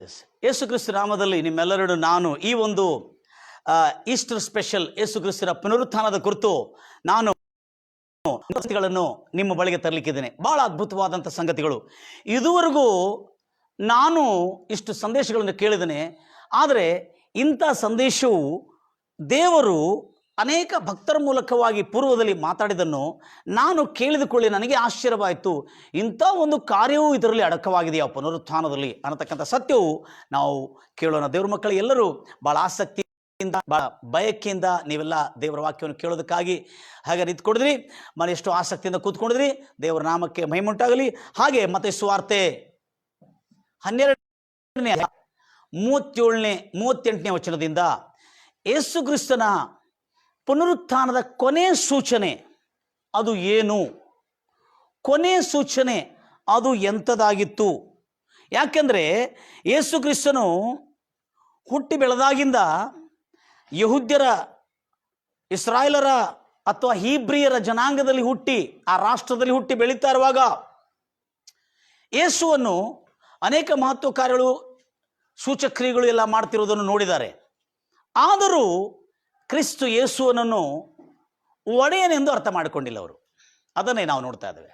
ಯೇಸು ಕ್ರಿಸ್ತ ನಾಮದಲ್ಲಿ ನಿಮ್ಮೆಲ್ಲರನ್ನು ನಾನು ಈ ಒಂದು ಈಸ್ಟರ್ ಸ್ಪೆಷಲ್ ಯೇಸು ಕ್ರಿಸ್ತರ ಪುನರುತ್ಥಾನದ ಕುರಿತು ನಾನು ಸಂಗತಿಗಳನ್ನು ನಿಮ್ಮ ಬಳಿಗೆ ತರಲಿಕ್ಕಿದ್ದೇನೆ. ಬಹಳ ಅದ್ಭುತವಾದಂಥ ಸಂಗತಿಗಳು. ಇದುವರೆಗೂ ನಾನು ಇಷ್ಟು ಸಂದೇಶಗಳನ್ನು ಕೇಳಿದ್ದೇನೆ, ಆದರೆ ಇಂಥ ಸಂದೇಶವು ದೇವರು ಅನೇಕ ಭಕ್ತರ ಮೂಲಕವಾಗಿ ಪೂರ್ವದಲ್ಲಿ ಮಾತಾಡಿದನ್ನು ನಾನು ಕೇಳಿದುಕೊಳ್ಳಿ ನನಗೆ ಆಶ್ಚರ್ಯವಾಯಿತು. ಇಂಥ ಒಂದು ಕಾರ್ಯವೂ ಇದರಲ್ಲಿ ಅಡಕವಾಗಿದೆಯಾ ಪುನರುತ್ಥಾನದಲ್ಲಿ ಅನ್ನತಕ್ಕಂಥ ಸತ್ಯವು ನಾವು ಕೇಳೋಣ. ದೇವ್ರ ಮಕ್ಕಳು ಎಲ್ಲರೂ ಭಾಳ ಆಸಕ್ತಿಯಿಂದ ಭಾಳ ಬಯಕೆಯಿಂದ ನೀವೆಲ್ಲ ದೇವರ ವಾಕ್ಯವನ್ನು ಕೇಳೋದಕ್ಕಾಗಿ ಹಾಗೆ ನಿಂತ್ಕೊಂಡಿದ್ರಿ, ಮನೆ ಎಷ್ಟು ಆಸಕ್ತಿಯಿಂದ ಕೂತ್ಕೊಂಡಿದ್ರಿ. ದೇವರ ನಾಮಕ್ಕೆ ಮಹಿಮುಂಟಾಗಲಿ. ಹಾಗೆ ಮತ್ತೆ ಸುವಾರ್ತೆ 12ನೇ 38ನೇ ವಚನದಿಂದ ಯೇಸು ಕ್ರಿಸ್ತನ ಪುನರುತ್ಥಾನದ ಕೊನೆ ಸೂಚನೆ ಅದು ಏನು, ಕೊನೆ ಸೂಚನೆ ಅದು ಎಂಥದಾಗಿತ್ತು? ಯಾಕೆಂದರೆ ಯೇಸು ಕ್ರಿಸ್ತನು ಹುಟ್ಟಿ ಬೆಳೆದಾಗಿಂದ ಯಹೂದ್ಯರ, ಇಸ್ರಾಯೇಲರ ಅಥವಾ ಹೀಬ್ರಿಯರ ಜನಾಂಗದಲ್ಲಿ ಹುಟ್ಟಿ ಆ ರಾಷ್ಟ್ರದಲ್ಲಿ ಹುಟ್ಟಿ ಬೆಳೀತಾ ಇರುವಾಗ ಯೇಸುವನ್ನು ಅನೇಕ ಮಹತ್ವ ಕಾರ್ಯಗಳು, ಸೂಚಕ್ರಿಯೆಗಳು ಎಲ್ಲ ಮಾಡ್ತಿರೋದನ್ನು ನೋಡಿದ್ದಾರೆ. ಆದರೂ ಕ್ರಿಸ್ತು ಯೇಸುವನ್ನು ಒಡೆಯನೆಂದು ಅರ್ಥ ಮಾಡಿಕೊಂಡಿಲ್ಲ ಅವರು. ಅದನ್ನೇ ನಾವು ನೋಡ್ತಾ ಇದ್ದೇವೆ.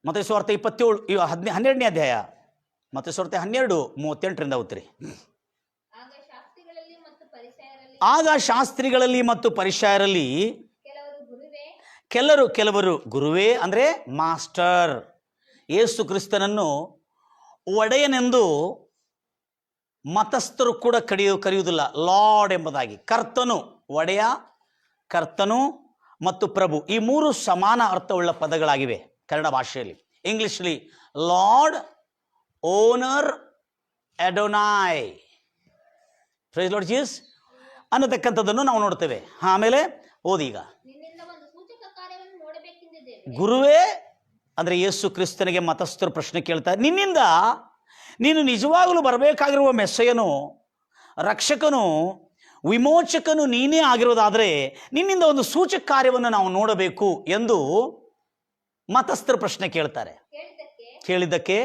ಮತ್ತಾಯ ಸುವಾರ್ತೆ 12ನೇ ಅಧ್ಯಾಯ, ಮತ್ತಾಯ ಸುವಾರ್ತೆ 12:38 ಓದ್ತೀರಿ. ಆಗ ಶಾಸ್ತ್ರಿಗಳಲ್ಲಿ ಮತ್ತು ಪರಿಸಯರಲ್ಲಿ ಕೆಲವರು ಗುರುವೇ ಅಂದರೆ ಮಾಸ್ಟರ್, ಯೇಸು ಕ್ರಿಸ್ತನನ್ನು ಒಡೆಯನೆಂದು ಮತಸ್ಥರು ಕೂಡ ಕರೆಯುವುದಿಲ್ಲ, ಲಾರ್ಡ್ ಎಂಬುದಾಗಿ. ಕರ್ತನು, ಒಡೆಯ, ಕರ್ತನು ಮತ್ತು ಪ್ರಭು ಈ ಮೂರು ಸಮಾನ ಅರ್ಥವುಳ್ಳ ಪದಗಳಾಗಿವೆ ಕನ್ನಡ ಭಾಷೆಯಲ್ಲಿ. ಇಂಗ್ಲಿಷ್ಲಿ Lord, owner, Adonai, praise Lord Jesus ಅನ್ನತಕ್ಕಂಥದ್ದನ್ನು ನಾವು ನೋಡ್ತೇವೆ. ಆಮೇಲೆ ಓದೀಗ, ಗುರುವೇ ಅಂದರೆ ಯೇಸು ಕ್ರಿಸ್ತನಿಗೆ ಮತಸ್ಥರು ಪ್ರಶ್ನೆ ಕೇಳ್ತಾರೆ, ನಿನ್ನಿಂದ ನೀನು ನಿಜವಾಗಲೂ ಬರಬೇಕಾಗಿರುವ ಮೆಸ್ಸೆಯನು, ರಕ್ಷಕನು, ವಿಮೋಚಕನು ನೀನೇ ಆಗಿರೋದಾದರೆ ನಿನ್ನಿಂದ ಒಂದು ಸೂಚಕ ಕಾರ್ಯವನ್ನು ನಾವು ನೋಡಬೇಕು ಎಂದು ಮತಸ್ಥರು ಪ್ರಶ್ನೆ ಕೇಳ್ತಾರೆ. ಕೇಳಿದ್ದಕ್ಕೆ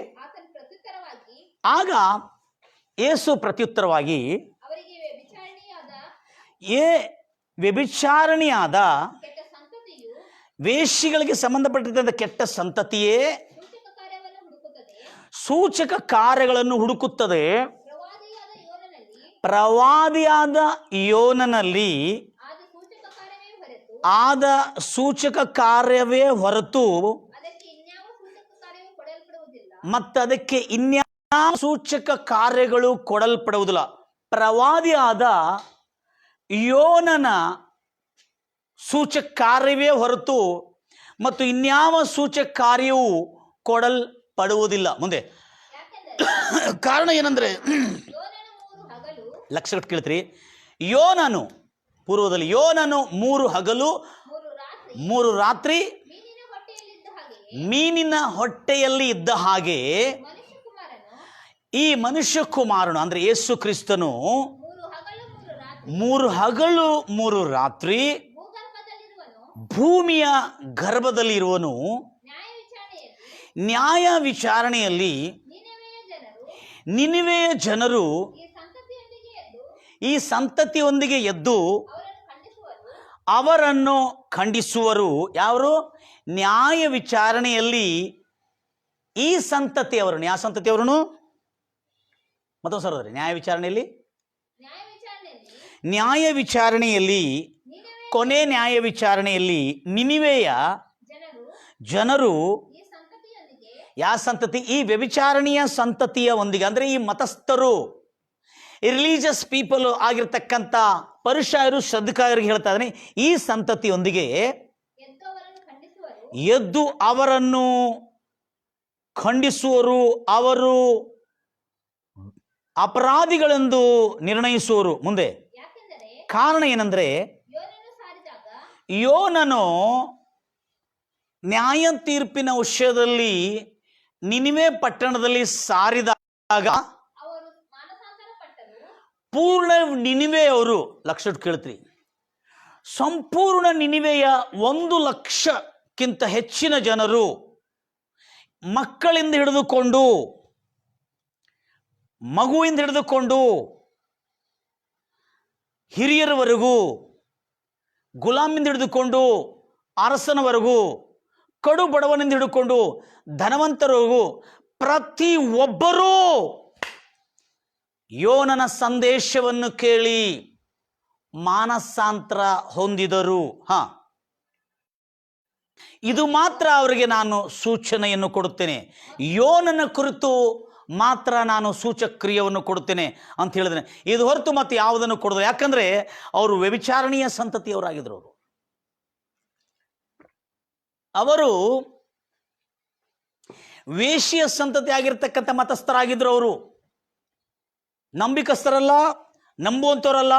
ಆಗ ಯೇಸು ಪ್ರತ್ಯುತ್ತರವಾಗಿ ವ್ಯಭಿಚಾರಣಿಯಾದ ವೇಶ್ಯೆಗಳಿಗೆ ಸಂಬಂಧಪಟ್ಟಿದ್ದ ಕೆಟ್ಟ ಸಂತತಿಯೇ ಸೂಚಕ ಕಾರ್ಯಗಳನ್ನು ಹುಡುಕುತ್ತದೆ. ಪ್ರವಾದಿಯಾದ ಯೋನನಲ್ಲಿ ಆದ ಸೂಚಕ ಕಾರ್ಯವೇ ಹೊರತು ಮತ್ತದಕ್ಕೆ ಇನ್ಯಾವ ಸೂಚಕ ಕಾರ್ಯಗಳು ಕೊಡಲ್ಪಡುವುದಿಲ್ಲ. ಪ್ರವಾದಿಯಾದ ಯೋನನ ಸೂಚಕ ಕಾರ್ಯವೇ ಹೊರತು ಮತ್ತು ಇನ್ಯಾವ ಸೂಚಕ ಕಾರ್ಯವೂ ಕೊಡಲ್ಪಡುವುದಿಲ್ಲ. ಮುಂದೆ ಕಾರಣ ಏನಂದ್ರೆ, ಲಕ್ಷ ಕೇಳ್ತೀರಿ, ಯೋನನು ಪೂರ್ವದಲ್ಲಿ ಯೋನನು 3 ಹಗಲು 3 ರಾತ್ರಿ ಮೀನಿನ ಹೊಟ್ಟೆಯಲ್ಲಿ ಇದ್ದ ಹಾಗೆ ಈ ಮನುಷ್ಯ ಕುಮಾರನು ಅಂದ್ರೆ ಯೇಸು ಕ್ರಿಸ್ತನು 3 ಹಗಲು 3 ರಾತ್ರಿ ಭೂಮಿಯ ಗರ್ಭದಲ್ಲಿರುವನು. ನ್ಯಾಯ ವಿಚಾರಣೆಯಲ್ಲಿ ನಿನಿವೆಯ ಜನರು ಈ ಸಂತತಿಯೊಂದಿಗೆ ಎದ್ದು ಅವರನ್ನು ಖಂಡಿಸುವರು. ಯಾರು? ನ್ಯಾಯ ವಿಚಾರಣೆಯಲ್ಲಿ ಈ ಸಂತತಿಯವರು. ಯಾವ ಸಂತತಿಯವರನ್ನು? ಮತ್ತೊಂದು ಸರ್ ಹೋದ್ರಿ. ನ್ಯಾಯ ವಿಚಾರಣೆಯಲ್ಲಿ ಕೊನೆ ನ್ಯಾಯ ವಿಚಾರಣೆಯಲ್ಲಿ ನಿನಿವೆಯ ಜನರು ಯಾವ ಸಂತತಿ? ಈ ವ್ಯಭಿಚಾರಣೀಯ ಸಂತತಿಯ ಒಂದಿಗೆ, ಅಂದರೆ ಈ ಮತಸ್ಥರು, ರಿಲಿಜಿಯಸ್ ಪೀಪಲ್ ಆಗಿರ್ತಕ್ಕಂಥ ಪರಿಸಯರು, ಸದ್ದುಕಾಯರಿಗೆ ಹೇಳ್ತಾ ಇದ್ದಾನೆ, ಈ ಸಂತತಿಯೊಂದಿಗೆ ಎದ್ದು ಅವರನ್ನು ಖಂಡಿಸುವರು, ಅವರು ಅಪರಾಧಿಗಳೆಂದು ನಿರ್ಣಯಿಸುವರು. ಮುಂದೆ ಕಾರಣ ಏನಂದ್ರೆ, ಯೋನನು ನ್ಯಾಯ ತೀರ್ಪಿನ ವಿಷಯದಲ್ಲಿ ನಿನಿವೆ ಪಟ್ಟಣದಲ್ಲಿ ಸಾರಿದಾಗ ಪೂರ್ಣ ನಿನಿವೆಯವರು, ಲಕ್ಷ ಕೇಳ್ತೀರಿ, ಸಂಪೂರ್ಣ ನಿನಿವೆಯ 1 ಲಕ್ಷಕ್ಕಿಂತ ಹೆಚ್ಚಿನ ಜನರು ಮಕ್ಕಳಿಂದ ಹಿಡಿದುಕೊಂಡು ಮಗುವಿಂದ ಹಿಡಿದುಕೊಂಡು ಹಿರಿಯರವರೆಗೂ, ಗುಲಾಮಿಂದ ಹಿಡಿದುಕೊಂಡು ಅರಸನವರೆಗೂ, ಕಡು ಬಡವನಿಂದ ಹಿಡಿದುಕೊಂಡು ಧನವಂತರವರೆಗೂ ಪ್ರತಿ ಒಬ್ಬರೂ ಯೋನನ ಸಂದೇಶವನ್ನು ಕೇಳಿ ಮಾನಸಾಂತರ ಹೊಂದಿದರು. ಇದು ಮಾತ್ರ ಅವರಿಗೆ ನಾನು ಸೂಚನೆಯನ್ನು ಕೊಡುತ್ತೇನೆ, ಯೋನನ ಕುರಿತು ಮಾತ್ರ ನಾನು ಸೂಚಕ್ರಿಯವನ್ನು ಕೊಡುತ್ತೇನೆ ಅಂತ ಹೇಳಿದ್ರೆ, ಇದು ಹೊರತು ಮತ್ತೆ ಯಾವುದನ್ನು ಕೊಡೋದು. ಯಾಕಂದ್ರೆ ಅವರು ವ್ಯಭಿಚಾರಣೀಯ ಸಂತತಿಯವರಾಗಿದ್ರು. ಅವರು ವೇಶ್ಯ ಸಂತತಿ ಆಗಿರ್ತಕ್ಕಂಥ ಮತಸ್ಥರಾಗಿದ್ರು. ಅವರು ನಂಬಿಕಸ್ಥರಲ್ಲ, ನಂಬುವಂಥವರಲ್ಲ,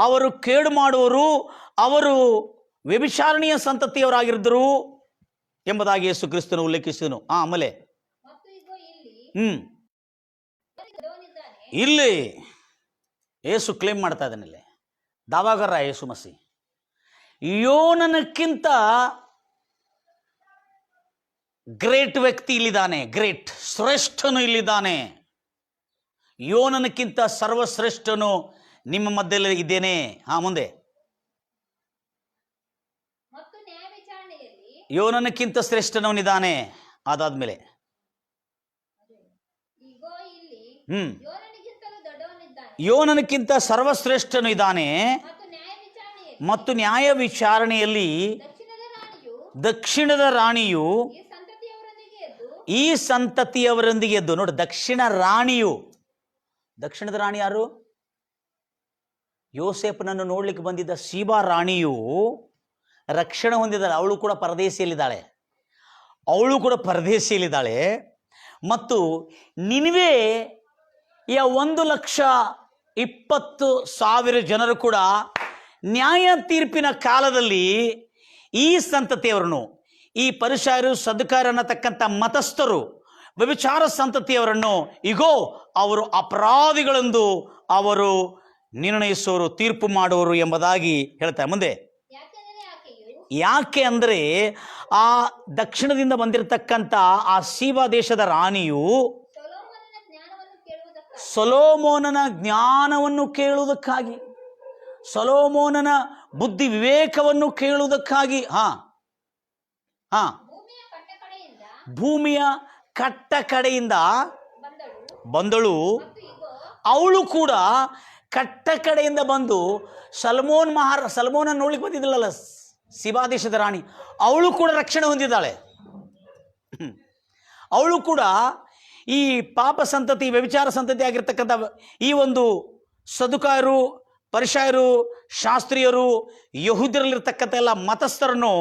ಅವರು ಕೇಡು ಮಾಡುವರು, ಅವರು ವ್ಯಭಿಚಾರಣೀಯ ಸಂತತಿಯವರಾಗಿದ್ದರು ಎಂಬುದಾಗಿ ಯೇಸು ಕ್ರಿಸ್ತನು ಉಲ್ಲೇಖಿಸಿದನು. ಆಮೇಲೆ ಇಲ್ಲಿ ಯೇಸು ಕ್ಲೇಮ್ ಮಾಡ್ತಾ ಇದ್ದಾನೆ, ಇಲ್ಲಿ ದಾವಾಗಾರ ಯೇಸು ಮಸಿ, ಯೋನನಕ್ಕಿಂತ ಗ್ರೇಟ್ ವ್ಯಕ್ತಿ ಇಲ್ಲಿದ್ದಾನೆ, ಗ್ರೇಟ್ ಶ್ರೇಷ್ಠನು ಇಲ್ಲಿದ್ದಾನೆ. ಯೋನನಕ್ಕಿಂತ ಸರ್ವಶ್ರೇಷ್ಠನು ನಿಮ್ಮ ಮಧ್ಯದಲ್ಲಿ ಇದ್ದೇನೆ. ಮುಂದೆ ಯೋನನಕ್ಕಿಂತ ಶ್ರೇಷ್ಠನವನಿದ್ದಾನೆ. ಅದಾದ್ಮೇಲೆ ಯೋನನಕ್ಕಿಂತ ಸರ್ವಶ್ರೇಷ್ಠನು ಇದ್ದಾನೆ ಮತ್ತು ನ್ಯಾಯ ವಿಚಾರಣೆಯಲ್ಲಿ ದಕ್ಷಿಣದ ರಾಣಿಯು ಈ ಸಂತತಿಯವರೊಂದಿಗೆ ಎದ್ದು. ನೋಡಿ, ದಕ್ಷಿಣದ ರಾಣಿ ಯಾರು? ಯೋಸೇಫನನ್ನು ನೋಡ್ಲಿಕ್ಕೆ ಬಂದಿದ್ದ ಸೀಬಾ ರಾಣಿಯು ರಕ್ಷಣೆ ಹೊಂದಿದ್ದಾಳೆ. ಅವಳು ಕೂಡ ಪರದೇಶಿಯಲ್ಲಿದ್ದಾಳೆ. ಮತ್ತು ನಿನ್ವೆ 1,20,000 ಜನರು ಕೂಡ ನ್ಯಾಯ ತೀರ್ಪಿನ ಕಾಲದಲ್ಲಿ ಈ ಸಂತತಿಯವರನ್ನು, ಈ ಪರಿಸರು ಸದ್ಕಾರ ಅನ್ನತಕ್ಕಂಥ ಮತಸ್ಥರು, ವ್ಯಭಿಚಾರ ಸಂತತಿಯವರನ್ನು ಇಗೋ ಅವರು ಅಪರಾಧಿಗಳೆಂದು ಅವರು ನಿರ್ಣಯಿಸುವರು, ತೀರ್ಪು ಮಾಡುವರು ಎಂಬುದಾಗಿ ಹೇಳ್ತಾರೆ. ಮುಂದೆ ಯಾಕೆ ಅಂದರೆ ಆ ದಕ್ಷಿಣದಿಂದ ಬಂದಿರತಕ್ಕಂಥ ಆ ಸೀಬಾ ದೇಶದ ರಾಣಿಯು ಸೊಲೊಮೋನನ ಜ್ಞಾನವನ್ನು ಕೇಳುವುದಕ್ಕಾಗಿ, ಸೊಲೊಮೋನನ ಬುದ್ಧಿ ವಿವೇಕವನ್ನು ಕೇಳುವುದಕ್ಕಾಗಿ ಭೂಮಿಯ ಕಟ್ಟ ಕಡೆಯಿಂದ ಬಂದಳು. ಅವಳು ಕೂಡ ಕಟ್ಟ ಕಡೆಯಿಂದ ಬಂದು ಸಲ್ಮೋನ ನೋಡ್ಲಿಕ್ಕೆ ಬಂದಿದ್ದಳಲ್ಲ ಸೀಬಾ ದೇಶದ ರಾಣಿ, ಅವಳು ಕೂಡ ರಕ್ಷಣೆ ಹೊಂದಿದ್ದಾಳೆ. ಅವಳು ಕೂಡ ಈ ಪಾಪ ಸಂತತಿ, ವ್ಯಭಿಚಾರ ಸಂತತಿ ಆಗಿರ್ತಕ್ಕಂಥ ಈ ಒಂದು ಸದುಕಾಯರು, ಪರಿಸಾಯರು, ಶಾಸ್ತ್ರೀಯರು, ಯಹೂದ್ಯರಲ್ಲಿರ್ತಕ್ಕಂಥ ಎಲ್ಲ ಮತಸ್ಥರನ್ನು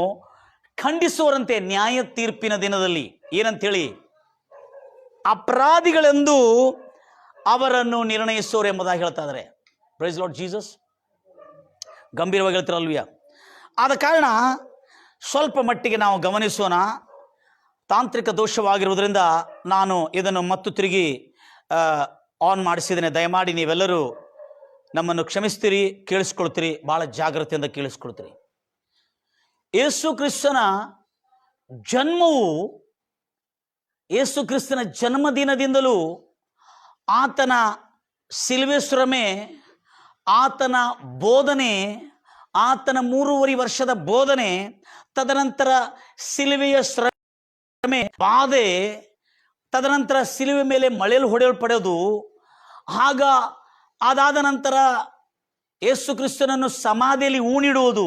ಖಂಡಿಸುವರಂತೆ ನ್ಯಾಯ ತೀರ್ಪಿನ ದಿನದಲ್ಲಿ. ಏನಂತೇಳಿ? ಅಪರಾಧಿಗಳೆಂದು ಅವರನ್ನು ನಿರ್ಣಯಿಸೋರು ಎಂಬುದಾಗಿ ಹೇಳ್ತಾ ಇದ್ದಾರೆ. Praise Lord Jesus. ಗಂಭೀರವಾಗಿ ಹೇಳ್ತಿರಲ್ವಿಯ? ಆದ ಕಾರಣ ಸ್ವಲ್ಪ ಮಟ್ಟಿಗೆ ನಾವು ಗಮನಿಸೋಣ. ತಾಂತ್ರಿಕ ದೋಷವಾಗಿರುವುದರಿಂದ ನಾನು ಇದನ್ನು ಮತ್ತು ತಿರುಗಿ ಆನ್ ಮಾಡಿಸಿದ್ದೇನೆ. ದಯಮಾಡಿ ನೀವೆಲ್ಲರೂ ನಮ್ಮನ್ನು ಕ್ಷಮಿಸ್ತೀರಿ, ಕೇಳಿಸ್ಕೊಳ್ತೀರಿ, ಭಾಳ ಜಾಗ್ರತೆಯಿಂದ ಕೇಳಿಸ್ಕೊಳ್ತೀರಿ. ಯೇಸು ಕ್ರಿಸ್ತನ ಜನ್ಮವು, ಯೇಸು ಕ್ರಿಸ್ತನ ಜನ್ಮದಿನದಿಂದಲೂ ಆತನ ಶಿಲುಬೆ ಶ್ರಮೆ, ಆತನ ಬೋಧನೆ, ಆತನ 3.5 ವರ್ಷದ ಬೋಧನೆ, ತದನಂತರ ಶಿಲುಬೆಯ ಶ್ರಮೆ, ಬಾಧೆ, ತದನಂತರ ಶಿಲುಬೆ ಮೇಲೆ ಮಳೆಯಲ್ಲಿ ಹೊಡೆಯಲ್ಪಡೋದು, ಅದಾದ ನಂತರ ಯೇಸು ಕ್ರಿಸ್ತನನ್ನು ಸಮಾಧಿಯಲ್ಲಿ ಹೂಣಿಡುವುದು,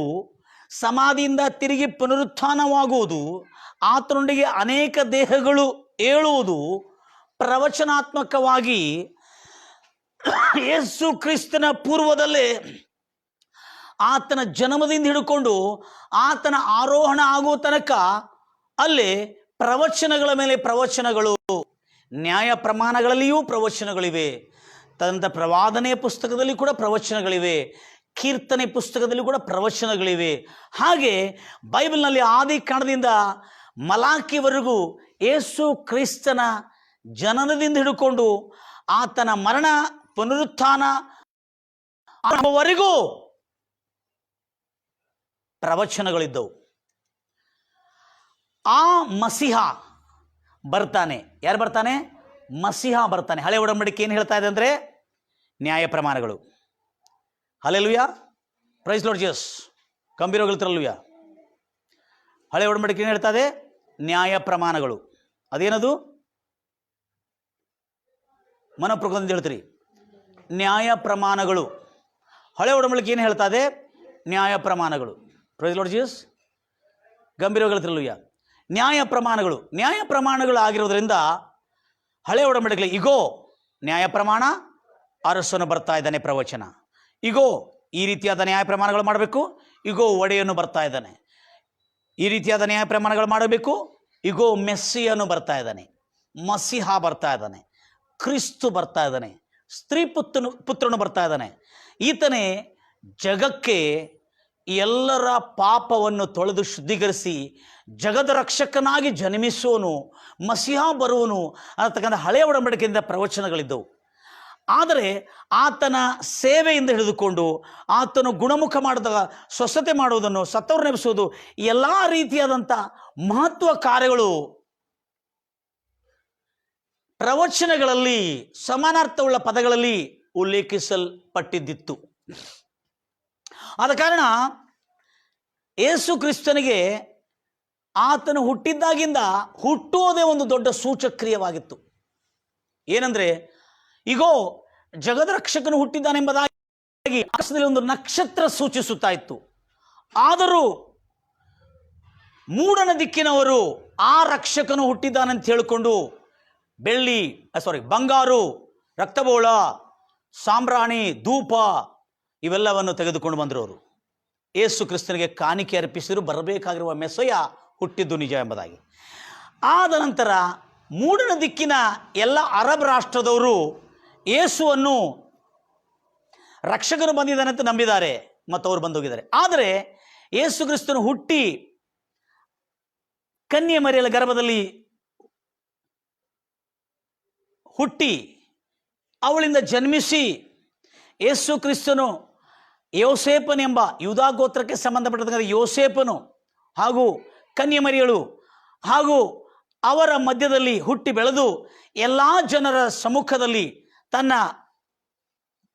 ಸಮಾಧಿಯಿಂದ ತಿರುಗಿ ಪುನರುತ್ಥಾನವಾಗುವುದು, ಆತನೊಂದಿಗೆ ಅನೇಕ ದೇಹಗಳು ಏಳುವುದು, ಪ್ರವಚನಾತ್ಮಕವಾಗಿ ಯೇಸು ಕ್ರಿಸ್ತನ ಪೂರ್ವದಲ್ಲೇ ಆತನ ಜನ್ಮದಿಂದ ಹಿಡ್ಕೊಂಡು ಆತನ ಆರೋಹಣ ಆಗುವ ತನಕ ಅಲ್ಲಿ ಪ್ರವಚನಗಳ ಮೇಲೆ ಪ್ರವಚನಗಳು, ನ್ಯಾಯ ಪ್ರಮಾಣಗಳಲ್ಲಿಯೂ ಪ್ರವಚನಗಳಿವೆ, ತದನಂತರ ಪ್ರವಾದನೆಯ ಪುಸ್ತಕದಲ್ಲಿ ಕೂಡ ಪ್ರವಚನಗಳಿವೆ, ಕೀರ್ತನೆ ಪುಸ್ತಕದಲ್ಲಿ ಕೂಡ ಪ್ರವಚನಗಳಿವೆ. ಹಾಗೆ ಬೈಬಲ್ನಲ್ಲಿ ಆದಿ ಕಾಂಡದಿಂದ ಮಲಾಕಿವರೆಗೂ ಯೇಸು ಕ್ರಿಸ್ತನ ಜನನದಿಂದ ಹಿಡ್ಕೊಂಡು ಆತನ ಮರಣ, ಪುನರುತ್ಥಾನ ವರೆಗೂ ಪ್ರವಚನಗಳಿದ್ದವು. ಆ ಮಸಿಹ ಬರ್ತಾನೆ. ಯಾರು ಬರ್ತಾನೆ? ಮಸಿಹ ಬರ್ತಾನೆ. ಹಳೆ ಒಡಂಬಡಿಕೆ ಏನು ಹೇಳ್ತಾ ಇದೆ ಅಂದರೆ ನ್ಯಾಯ ಪ್ರಮಾಣಗಳು. Hallelujah, praise Lord Jesus. ಗಂಭೀರಗೊಳ್ತಿರಲ್ವಯ್ಯ. ಹಳೆ ಒಡಂಬಡಿಕೆ ಏನು ಹೇಳ್ತಾ ಇದೆ? ನ್ಯಾಯ ಪ್ರಮಾಣಗಳು. ಅದೇನದು? ಮನಪ್ರಕೃತಿಯಿಂದ ಹೇಳ್ತೀರಿ, ನ್ಯಾಯ ಪ್ರಮಾಣಗಳು. ಹಳೆ ಒಡಂಬಡಿಕೆ ಏನು ಹೇಳ್ತಾ ಇದೆ? ನ್ಯಾಯ ಪ್ರಮಾಣಗಳು. Praise Lord Jesus. ಗಂಭೀರಗೊಳ್ತಿರಲ್ವಯ್ಯ. ನ್ಯಾಯ ಪ್ರಮಾಣಗಳು. ನ್ಯಾಯ ಪ್ರಮಾಣಗಳು ಆಗಿರೋದ್ರಿಂದ ಹಳೆ ಒಡಂಬಡಿಕೆ ಇಗೋ ನ್ಯಾಯ ಪ್ರಮಾಣ, ಅರಸನು ಬರ್ತಾ ಇದ್ದಾನೆ, ಪ್ರವಚನ. ಇಗೋ ಈ ರೀತಿಯಾದ ನ್ಯಾಯ ಪ್ರಮಾಣಗಳು ಮಾಡಬೇಕು, ಇಗೋ ಒಡೆಯನು ಬರ್ತಾ ಇದ್ದಾನೆ, ಈ ರೀತಿಯಾದ ನ್ಯಾಯ ಪ್ರಮಾಣಗಳು ಮಾಡಬೇಕು, ಇಗೋ ಮೆಸ್ಸಿಯನು ಬರ್ತಾ ಇದ್ದಾನೆ, ಮಸಿಹ ಬರ್ತಾ ಇದ್ದಾನೆ, ಕ್ರಿಸ್ತು ಬರ್ತಾ ಇದ್ದಾನೆ, ಸ್ತ್ರೀ ಪುತ್ರನು ಬರ್ತಾ ಇದ್ದಾನೆ. ಈತನೇ ಜಗಕ್ಕೆ ಎಲ್ಲರ ಪಾಪವನ್ನು ತೊಳೆದು ಶುದ್ಧೀಕರಿಸಿ ಜಗದ ರಕ್ಷಕನಾಗಿ ಜನ್ಮಿಸುವನು, ಮಸಿಹ ಬರುವನು ಅನ್ನತಕ್ಕಂಥ ಹಳೆಯ ಒಡಂಬಡಿಕೆಯಿಂದ ಪ್ರವಚನಗಳಿದ್ದವು. ಆದರೆ ಆತನ ಸೇವೆಯಿಂದ ಹಿಡಿದುಕೊಂಡು ಆತನು ಗುಣಮುಖ ಮಾಡಿದಾಗ ಸ್ವಸ್ಥತೆ ಮಾಡುವುದನ್ನು, ಸತ್ತವರು ನೆನೆಸುವುದು, ಎಲ್ಲ ರೀತಿಯಾದಂಥ ಮಹತ್ವ ಕಾರ್ಯಗಳು ಪ್ರವಚನಗಳಲ್ಲಿ ಸಮಾನಾರ್ಥವುಳ್ಳ ಪದಗಳಲ್ಲಿ ಉಲ್ಲೇಖಿಸಲ್ಪಟ್ಟಿದ್ದಿತ್ತು. ಆದ ಕಾರಣ ಯೇಸು ಕ್ರಿಸ್ತನಿಗೆ ಆತನು ಹುಟ್ಟಿದ್ದಾಗಿಂದ ಹುಟ್ಟುವುದೇ ಒಂದು ದೊಡ್ಡ ಸೂಚಕ್ರಿಯವಾಗಿತ್ತು. ಏನಂದರೆ, ಇಗೋ ಜಗದ ರಕ್ಷಕನು ಹುಟ್ಟಿದ್ದಾನೆಂಬುದಾಗಿ ಆಕಾಶದಲ್ಲಿ ಒಂದು ನಕ್ಷತ್ರ ಸೂಚಿಸುತ್ತಾ ಇತ್ತು. ಆದರೂ ಮೂಡನ ದಿಕ್ಕಿನವರು ಆ ರಕ್ಷಕನು ಹುಟ್ಟಿದ್ದಾನಂತ ಹೇಳಿಕೊಂಡು ಬಂಗಾರು, ರಕ್ತಬೋಳ, ಸಾಂಬ್ರಾಣಿ, ಧೂಪ ಇವೆಲ್ಲವನ್ನು ತೆಗೆದುಕೊಂಡು ಬಂದರು. ಅವರು ಯೇಸು ಕ್ರಿಸ್ತನಿಗೆ ಕಾಣಿಕೆ ಅರ್ಪಿಸಿದರು, ಬರಬೇಕಾಗಿರುವ ಮೆಸ್ಸಯ್ಯ ಹುಟ್ಟಿದ್ದು ನಿಜ ಎಂಬುದಾಗಿ. ಆದ ನಂತರ ಮೂಡನ ದಿಕ್ಕಿನ ಎಲ್ಲ ಅರಬ್ ರಾಷ್ಟ್ರದವರು ಯೇಸುವನ್ನು ರಕ್ಷಕನು ಬಂದಿದ್ದಾನಂತ ನಂಬಿದ್ದಾರೆ ಮತ್ತು ಅವರು ಬಂದೋಗಿದ್ದಾರೆ. ಆದರೆ ಯೇಸು ಕ್ರಿಸ್ತನು ಹುಟ್ಟಿ ಕನ್ಯೆ ಮರಿಯಳ ಗರ್ಭದಲ್ಲಿ ಹುಟ್ಟಿ ಅವಳಿಂದ ಜನ್ಮಿಸಿ ಯೇಸು ಕ್ರಿಸ್ತನು ಯೋಸೇಪನೆಂಬ ಯೂದಾ ಗೋತ್ರಕ್ಕೆ ಸಂಬಂಧಪಟ್ಟಂಥ ಯೋಸೇಪನು ಹಾಗೂ ಕನ್ಯೆ ಮರಿಯಳು ಹಾಗೂ ಅವರ ಮಧ್ಯದಲ್ಲಿ ಹುಟ್ಟಿ ಬೆಳೆದು ಎಲ್ಲ ಜನರ ಸಮ್ಮುಖದಲ್ಲಿ ತನ್ನ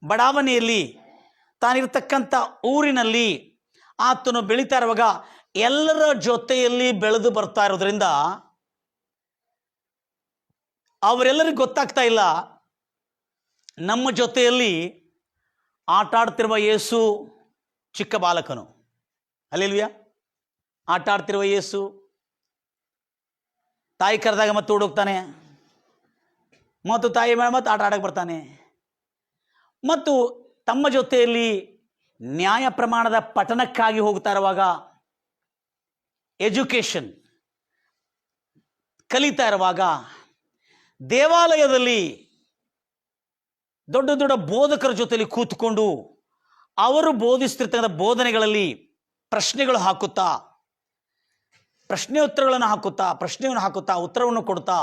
ಬಡಾವಣೆಯಲ್ಲಿ ತಾನಿರ್ತಕ್ಕಂಥ ಊರಿನಲ್ಲಿ ಆತನು ಬೆಳೀತಾ ಇರುವಾಗ ಎಲ್ಲರ ಜೊತೆಯಲ್ಲಿ ಬೆಳೆದು ಬರ್ತಾ ಇರೋದ್ರಿಂದ ಅವರೆಲ್ಲರಿಗೂ ಗೊತ್ತಾಗ್ತಾ ಇಲ್ಲ, ನಮ್ಮ ಜೊತೆಯಲ್ಲಿ ಆಟ ಆಡ್ತಿರುವ ಯೇಸು ಚಿಕ್ಕ ಬಾಲಕನು. ಹಲ್ಲೆಲೂಯಾ. ಆಟ ಆಡ್ತಿರುವ ಯೇಸು ತಾಯಿ ಕರೆದಾಗ ಮತ್ತೆ ಓಡೋಗ್ತಾನೆ, ಮತ್ತು ತಾಯಿ ಮೇಲೆ ಮತ್ತೆ ಆಟ ಆಡಕ್ಕೆ ಬರ್ತಾನೆ. ಮತ್ತು ತಮ್ಮ ಜೊತೆಯಲ್ಲಿ ನ್ಯಾಯ ಪ್ರಮಾಣದ ಪಠಣಕ್ಕಾಗಿ ಹೋಗ್ತಾ ಇರುವಾಗ, ಎಜುಕೇಷನ್ ಕಲಿತಾ ಇರುವಾಗ, ದೇವಾಲಯದಲ್ಲಿ ದೊಡ್ಡ ದೊಡ್ಡ ಬೋಧಕರ ಜೊತೆಯಲ್ಲಿ ಕೂತ್ಕೊಂಡು ಅವರು ಬೋಧಿಸ್ತಿರ್ತಕ್ಕಂಥ ಬೋಧನೆಗಳಲ್ಲಿ ಪ್ರಶ್ನೆಗಳು ಹಾಕುತ್ತಾ, ಪ್ರಶ್ನೆಯನ್ನು ಹಾಕುತ್ತಾ ಉತ್ತರವನ್ನು ಕೊಡ್ತಾ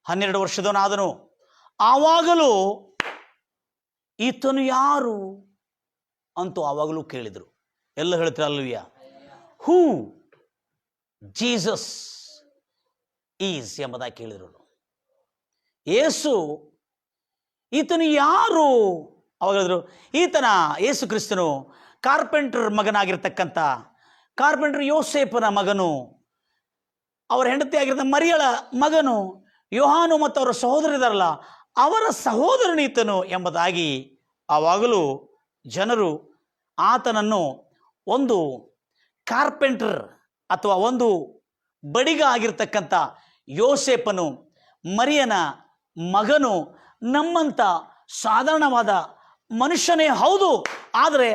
12 ವರ್ಷದವನಾದನು. ಆವಾಗಲೂ ಈತನು ಯಾರು ಅಂತೂ ಆವಾಗಲೂ ಕೇಳಿದರು. ಎಲ್ಲ ಹೇಳ್ತಿರಲ್ವಯ್ಯ, ಹೂ ಜೀಸಸ್ ಈಸ್ ಎಂಬುದಾಗಿ ಕೇಳಿದರು. ಯೇಸು ಈತನು ಯಾರು? ಅವಾಗ ಹೇಳಿದ್ರು, ಈತನ ಯೇಸು ಕ್ರಿಸ್ತನು ಕಾರ್ಪೆಂಟರ್ ಮಗನಾಗಿರ್ತಕ್ಕಂಥ ಕಾರ್ಪೆಂಟರ್ ಯೋಸೇಪನ ಮಗನು, ಅವರ ಹೆಂಡತಿಯಾಗಿರ್ತ ಮರಿಯಳ ಮಗನು, ಯೋಹಾನು ಮತ್ತು ಅವರ ಸಹೋದರಿದಾರಲ್ಲ ಅವರ ಸಹೋದರನೀತನು ಎಂಬುದಾಗಿ ಆವಾಗಲೂ ಜನರು ಆತನನ್ನು ಒಂದು ಕಾರ್ಪೆಂಟರ್ ಅಥವಾ ಒಂದು ಬಡಿಗ ಆಗಿರ್ತಕ್ಕಂಥ ಯೋಸೇಪನು, ಮರಿಯನ ಮಗನು, ನಮ್ಮಂಥ ಸಾಧಾರಣವಾದ ಮನುಷ್ಯನೇ ಹೌದು, ಆದರೆ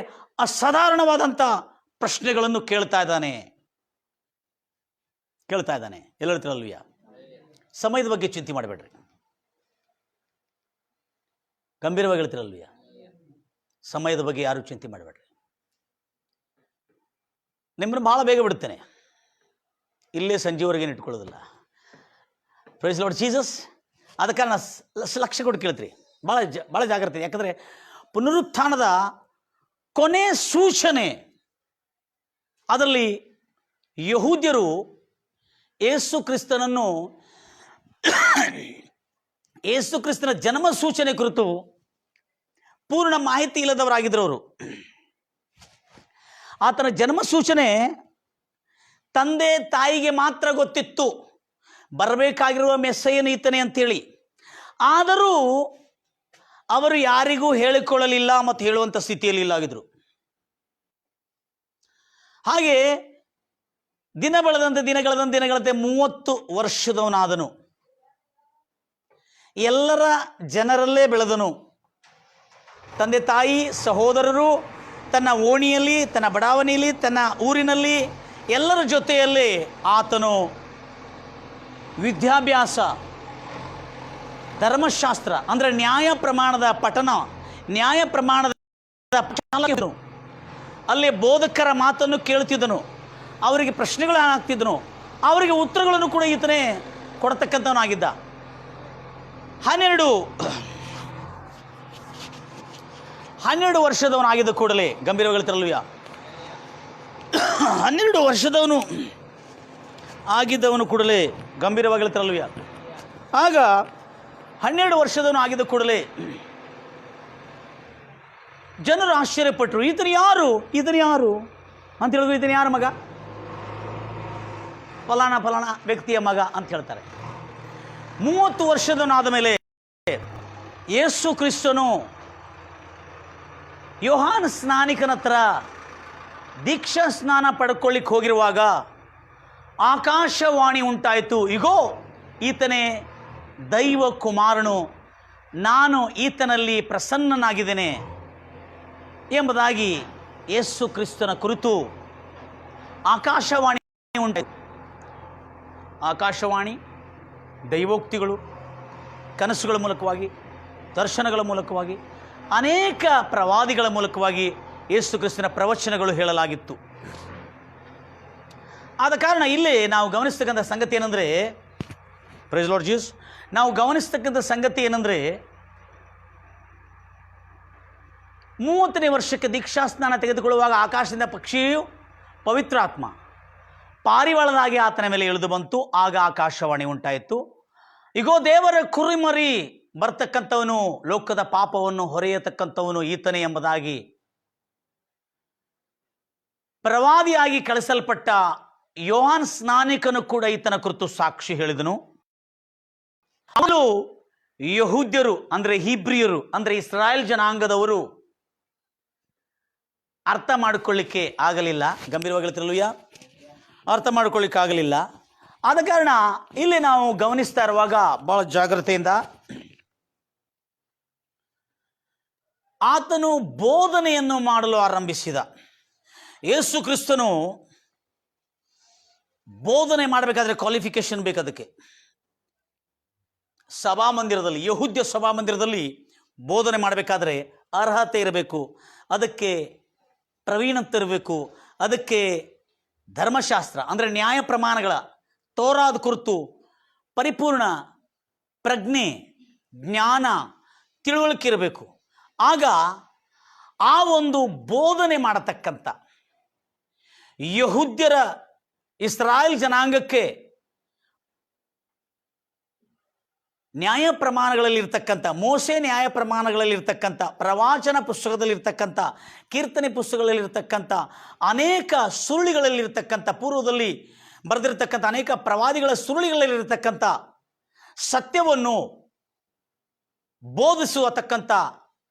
ಅಸಾಧಾರಣವಾದಂಥ ಪ್ರಶ್ನೆಗಳನ್ನು ಕೇಳ್ತಾ ಇದ್ದಾನೆ. ಎಲ್ಲ ಹೇಳ್ತಿರಲ್ವಯ್ಯ. ಸಮಯದ ಬಗ್ಗೆ ಚಿಂತೆ ಮಾಡಬೇಡ್ರಿ, ಗಂಭೀರವಾಗಿ ಹೇಳ್ತಿರಲ್ವಯ್ಯ. ಸಮಯದ ಬಗ್ಗೆ ಯಾರು ಚಿಂತೆ ಮಾಡಬೇಡ್ರಿ. ನಿಮ್ಮನ್ನು ಭಾಳ ಬೇಗ ಬಿಡ್ತೇನೆ, ಇಲ್ಲೇ ಸಂಜೆವರೆಗೇನು ಇಟ್ಕೊಳ್ಳೋದಿಲ್ಲ. Praise Lord Jesus. ಆದ ಕಾರಣ ಲಕ್ಷ್ಯ ಕೊಟ್ಟು ಕೇಳ್ತೀರಿ, ಭಾಳ ಜಾಗ್ರತೆ. ಯಾಕಂದರೆ ಪುನರುತ್ಥಾನದ ಕೊನೆ ಸೂಚನೆ ಅದರಲ್ಲಿ ಯಹೂದ್ಯರು ಯೇಸು ಕ್ರಿಸ್ತನನ್ನು ಯೇಸು ಕ್ರಿಸ್ತನ ಜನ್ಮ ಸೂಚನೆ ಕುರಿತು ಪೂರ್ಣ ಮಾಹಿತಿ ಇಲ್ಲದವರಾಗಿದ್ದರು ಅವರು. ಆತನ ಜನ್ಮ ಸೂಚನೆ ತಂದೆ ತಾಯಿಗೆ ಮಾತ್ರ ಗೊತ್ತಿತ್ತು, ಬರಬೇಕಾಗಿರುವ ಮೆಸ್ಸಯ್ಯನು ಈತನೇ ಅಂತೇಳಿ. ಆದರೂ ಅವರು ಯಾರಿಗೂ ಹೇಳಿಕೊಳ್ಳಲಿಲ್ಲ ಮತ್ತು ಹೇಳುವಂಥ ಸ್ಥಿತಿಯಲ್ಲಿ ಇಲ್ಲಾಗಿದ್ರು. ಹಾಗೆ ದಿನಗಳಂತೆ 30 ವರ್ಷದವನಾದನು. ಎಲ್ಲರ ಜನರಲ್ಲೇ ಬೆಳೆದನು. ತಂದೆ ತಾಯಿ ಸಹೋದರರು, ತನ್ನ ಓಣಿಯಲ್ಲಿ, ತನ್ನ ಬಡಾವಣೆಯಲ್ಲಿ, ತನ್ನ ಊರಿನಲ್ಲಿ ಎಲ್ಲರ ಜೊತೆಯಲ್ಲಿ ಆತನು ವಿದ್ಯಾಭ್ಯಾಸ, ಧರ್ಮಶಾಸ್ತ್ರ ಅಂದರೆ ನ್ಯಾಯ ಪ್ರಮಾಣದ ಪಠನ, ನ್ಯಾಯ ಪ್ರಮಾಣದ ಅಲ್ಲಿ ಬೋಧಕರ ಮಾತನ್ನು ಕೇಳುತ್ತಿದ್ದನು. ಅವರಿಗೆ ಪ್ರಶ್ನೆಗಳನ್ನು ಹಾಕ್ತಿದ್ದನು, ಅವರಿಗೆ ಉತ್ತರಗಳನ್ನು ಕೂಡ ಈತನೇ ಕೊಡತಕ್ಕಂಥವನಾಗಿದ್ದ. 12 ವರ್ಷದವನಾಗಿದ್ದ ಕೂಡಲೇ ಗಂಭೀರವಾಗಿ ತರಲುಯ 12 ವರ್ಷದವನು ಆಗಿದ್ದವನು ಕೂಡಲೇ ಗಂಭೀರವಾಗಿ ತರಲುಯ ಆಗ 12 ವರ್ಷದವನು ಆಗಿದ್ದ ಕೂಡಲೇ ಜನರು ಆಶ್ಚರ್ಯಪಟ್ಟರು. ಈತನು ಯಾರು ಅಂತ ಹೇಳಿದ್ರು. ಈತನು ಯಾರ ಮಗ? ಫಲಾನ ವ್ಯಕ್ತಿಯ ಮಗ ಅಂತ ಹೇಳ್ತಾರೆ. 30 ವರ್ಷದವನಾದ ಮೇಲೆ ಯೇಸು ಕ್ರಿಸ್ತನು ಯೋಹಾನ ಸ್ನಾನಿಕನ ಹತ್ರ ದೀಕ್ಷಾ ಸ್ನಾನ ಪಡ್ಕೊಳ್ಳಿಕ್ಕೆ ಹೋಗಿರುವಾಗ ಆಕಾಶವಾಣಿ ಉಂಟಾಯಿತು, ಇಗೋ ಈತನೇ ದೈವ ಕುಮಾರನು, ನಾನು ಈತನಲ್ಲಿ ಪ್ರಸನ್ನನಾಗಿದ್ದೇನೆ ಎಂಬುದಾಗಿ ಯೇಸು ಕ್ರಿಸ್ತನ ಕುರಿತು ಆಕಾಶವಾಣಿ ಉಂಟಾಯಿತು. ಆಕಾಶವಾಣಿ, ದೈವೋಕ್ತಿಗಳು, ಕನಸುಗಳ ಮೂಲಕವಾಗಿ, ದರ್ಶನಗಳ ಮೂಲಕವಾಗಿ, ಅನೇಕ ಪ್ರವಾದಿಗಳ ಮೂಲಕವಾಗಿ ಯೇಸು ಕ್ರಿಸ್ತನ ಪ್ರವಚನಗಳು ಹೇಳಲಾಗಿತ್ತು. ಆದ ಕಾರಣ ಇಲ್ಲಿ ನಾವು ಗಮನಿಸ್ತಕ್ಕಂಥ ಸಂಗತಿ ಏನಂದರೆ, ಪ್ರೈಸ್ ಲಾರ್ಡ್ ಜೀಸಸ್, ನಾವು ಗಮನಿಸ್ತಕ್ಕಂಥ ಸಂಗತಿ ಏನಂದರೆ 30ನೇ ವರ್ಷಕ್ಕೆ ದೀಕ್ಷಾಸ್ನಾನ ತೆಗೆದುಕೊಳ್ಳುವಾಗ ಆಕಾಶದಿಂದ ಪಕ್ಷಿಯು ಪವಿತ್ರಾತ್ಮ ಪಾರಿವಾಳದಾಗಿ ಆತನ ಮೇಲೆ ಇಳಿದು ಬಂತು. ಆಗ ಆಕಾಶವಾಣಿ ಉಂಟಾಯಿತು, ಇಗೋ ದೇವರ ಕುರಿಮರಿ ಬರ್ತಕ್ಕಂಥವನು, ಲೋಕದ ಪಾಪವನ್ನು ಹೊರೆಯತಕ್ಕಂಥವನು ಈತನೇ ಎಂಬುದಾಗಿ ಪ್ರವಾದಿಯಾಗಿ ಕಳಿಸಲ್ಪಟ್ಟ ಯೋಹಾನ್ ಸ್ನಾನಿಕನು ಕೂಡ ಈತನ ಕುರಿತು ಸಾಕ್ಷಿ ಹೇಳಿದನು. ಅವರು ಯಹೂದ್ಯರು ಅಂದರೆ ಹೀಬ್ರಿಯರು ಅಂದರೆ ಇಸ್ರಾಯೇಲ್ ಜನಾಂಗದವರು ಅರ್ಥ ಮಾಡಿಕೊಳ್ಳಿಕ್ಕೆ ಆಗಲಿಲ್ಲ. ಗಂಭೀರವಾಗಿ ತಿರುಲುಯ ಅರ್ಥ ಮಾಡಿಕೊಳ್ಳಿಕ್ಕೆ ಆಗಲಿಲ್ಲ. ಆದ ಕಾರಣ ಇಲ್ಲಿ ನಾವು ಗಮನಿಸ್ತಾ ಇರುವಾಗ ಬಹಳ ಜಾಗ್ರತೆಯಿಂದ ಆತನು ಬೋಧನೆಯನ್ನು ಮಾಡಲು ಆರಂಭಿಸಿದ. ಯೇಸು ಕ್ರಿಸ್ತನು ಬೋಧನೆ ಮಾಡಬೇಕಾದ್ರೆ ಕ್ವಾಲಿಫಿಕೇಶನ್ ಬೇಕು. ಅದಕ್ಕೆ ಸಭಾಮಂದಿರದಲ್ಲಿ, ಯಹೂದ್ಯ ಸಭಾಮಂದಿರದಲ್ಲಿ ಬೋಧನೆ ಮಾಡಬೇಕಾದ್ರೆ ಅರ್ಹತೆ ಇರಬೇಕು, ಅದಕ್ಕೆ ಪ್ರವೀಣತೆ ಇರಬೇಕು, ಅದಕ್ಕೆ ಧರ್ಮಶಾಸ್ತ್ರ ಅಂದರೆ ನ್ಯಾಯ ಪ್ರಮಾಣಗಳ ತೋರಾದ ಕುರಿತು ಪರಿಪೂರ್ಣ ಪ್ರಜ್ಞೆ, ಜ್ಞಾನ, ತಿಳುವಳಿಕೆ ಇರಬೇಕು. ಆಗ ಆ ಒಂದು ಬೋಧನೆ ಮಾಡತಕ್ಕಂಥ ಯಹೂದ್ಯರ ಇಸ್ರಾಯೇಲ್ ಜನಾಂಗಕ್ಕೆ ನ್ಯಾಯ ಪ್ರಮಾಣಗಳಲ್ಲಿರ್ತಕ್ಕಂಥ, ಮೋಸೆ ನ್ಯಾಯ ಪ್ರಮಾಣಗಳಲ್ಲಿರ್ತಕ್ಕಂಥ, ಪ್ರವಾಚನ ಪುಸ್ತಕದಲ್ಲಿರ್ತಕ್ಕಂಥ, ಕೀರ್ತನೆ ಪುಸ್ತಕಗಳಲ್ಲಿರ್ತಕ್ಕಂಥ, ಅನೇಕ ಸುರುಳಿಗಳಲ್ಲಿರ್ತಕ್ಕಂಥ, ಪೂರ್ವದಲ್ಲಿ ಬರೆದಿರ್ತಕ್ಕಂಥ ಅನೇಕ ಪ್ರವಾದಿಗಳ ಸುರುಳಿಗಳಲ್ಲಿರ್ತಕ್ಕಂಥ ಸತ್ಯವನ್ನು ಬೋಧಿಸುವತಕ್ಕಂಥ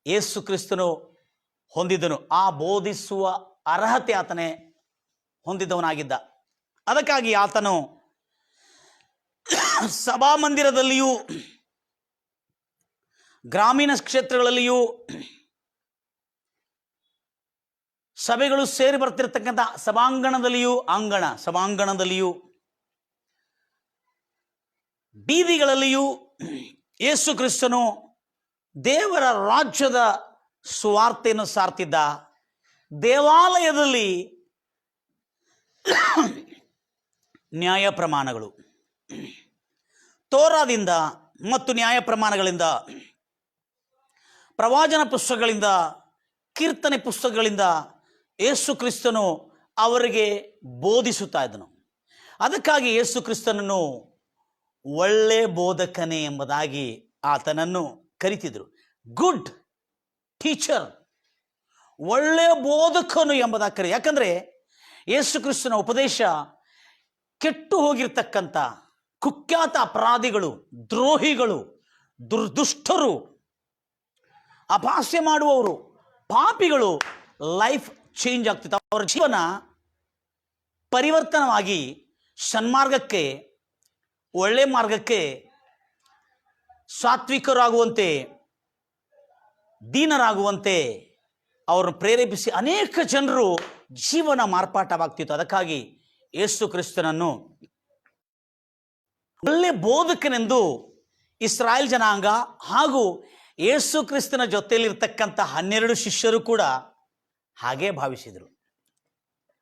ಯೇಸು ಕ್ರಿಸ್ತನು ಹೊಂದಿದ್ದನು. ಆ ಬೋಧಿಸುವ ಅರ್ಹತೆ ಆತನೇ ಹೊಂದಿದ್ದವನಾಗಿದ್ದ. ಅದಕ್ಕಾಗಿ ಆತನು ಸಭಾಮಂದಿರದಲ್ಲಿಯೂ ಗ್ರಾಮೀಣ ಕ್ಷೇತ್ರಗಳಲ್ಲಿಯೂ ಸಭೆಗಳು ಸೇರಿ ಬರ್ತಿರ್ತಕ್ಕಂಥ ಸಭಾಂಗಣದಲ್ಲಿಯೂ ಬೀದಿಗಳಲ್ಲಿಯೂ ಯೇಸು ಕ್ರಿಸ್ತನು ದೇವರ ರಾಜ್ಯದ ಸುವಾರ್ತೆಯನ್ನು ಸಾರ್ತಿದ್ದ. ದೇವಾಲಯದಲ್ಲಿ ನ್ಯಾಯ ಪ್ರಮಾಣಗಳು, ತೋರಾದಿಂದ ಮತ್ತು ನ್ಯಾಯ ಪ್ರಮಾಣಗಳಿಂದ, ಪ್ರವಾಚನ ಪುಸ್ತಕಗಳಿಂದ, ಕೀರ್ತನೆ ಪುಸ್ತಕಗಳಿಂದ ಯೇಸು ಕ್ರಿಸ್ತನು ಅವರಿಗೆ ಬೋಧಿಸುತ್ತಾ ಇದ್ದನು. ಅದಕ್ಕಾಗಿ ಯೇಸು ಕ್ರಿಸ್ತನನ್ನು ಒಳ್ಳೆ ಬೋಧಕನೇ ಎಂಬುದಾಗಿ ಆತನನ್ನು ಕರಿತಿದ್ರು. ಗುಡ್ ಟೀಚರ್, ಒಳ್ಳೆಯ ಬೋಧಕನು ಎಂಬುದಾಗಿ ಕರಿ. ಯಾಕಂದರೆ ಯೇಸು ಕ್ರಿಸ್ತನ ಉಪದೇಶ ಕೆಟ್ಟು ಹೋಗಿರ್ತಕ್ಕಂಥ ಕುಖ್ಯಾತ ಅಪರಾಧಿಗಳು, ದ್ರೋಹಿಗಳು, ದುಷ್ಟರು, ಅಪಹಾಸ್ಯ ಮಾಡುವವರು, ಪಾಪಿಗಳು ಲೈಫ್ ಚೇಂಜ್ ಆಗ್ತಿತ್ತು. ಅವರ ಜೀವನ ಪರಿವರ್ತನವಾಗಿ ಸನ್ಮಾರ್ಗಕ್ಕೆ, ಒಳ್ಳೆ ಮಾರ್ಗಕ್ಕೆ, ಸಾತ್ವಿಕರಾಗುವಂತೆ, ದೀನರಾಗುವಂತೆ ಅವರನ್ನು ಪ್ರೇರೇಪಿಸಿ ಅನೇಕ ಜನರು ಜೀವನ ಮಾರ್ಪಾಟವಾಗ್ತಿತ್ತು. ಅದಕ್ಕಾಗಿ ಯೇಸು ಕ್ರಿಸ್ತನನ್ನು ಒಳ್ಳೆ ಬೋಧಕನೆಂದು ಇಸ್ರಾಯೇಲ್ ಜನಾಂಗ ಹಾಗೂ ಯೇಸು ಕ್ರಿಸ್ತನ ಜೊತೆಯಲ್ಲಿರ್ತಕ್ಕಂಥ 12 ಶಿಷ್ಯರು ಕೂಡ ಹಾಗೇ ಭಾವಿಸಿದರು.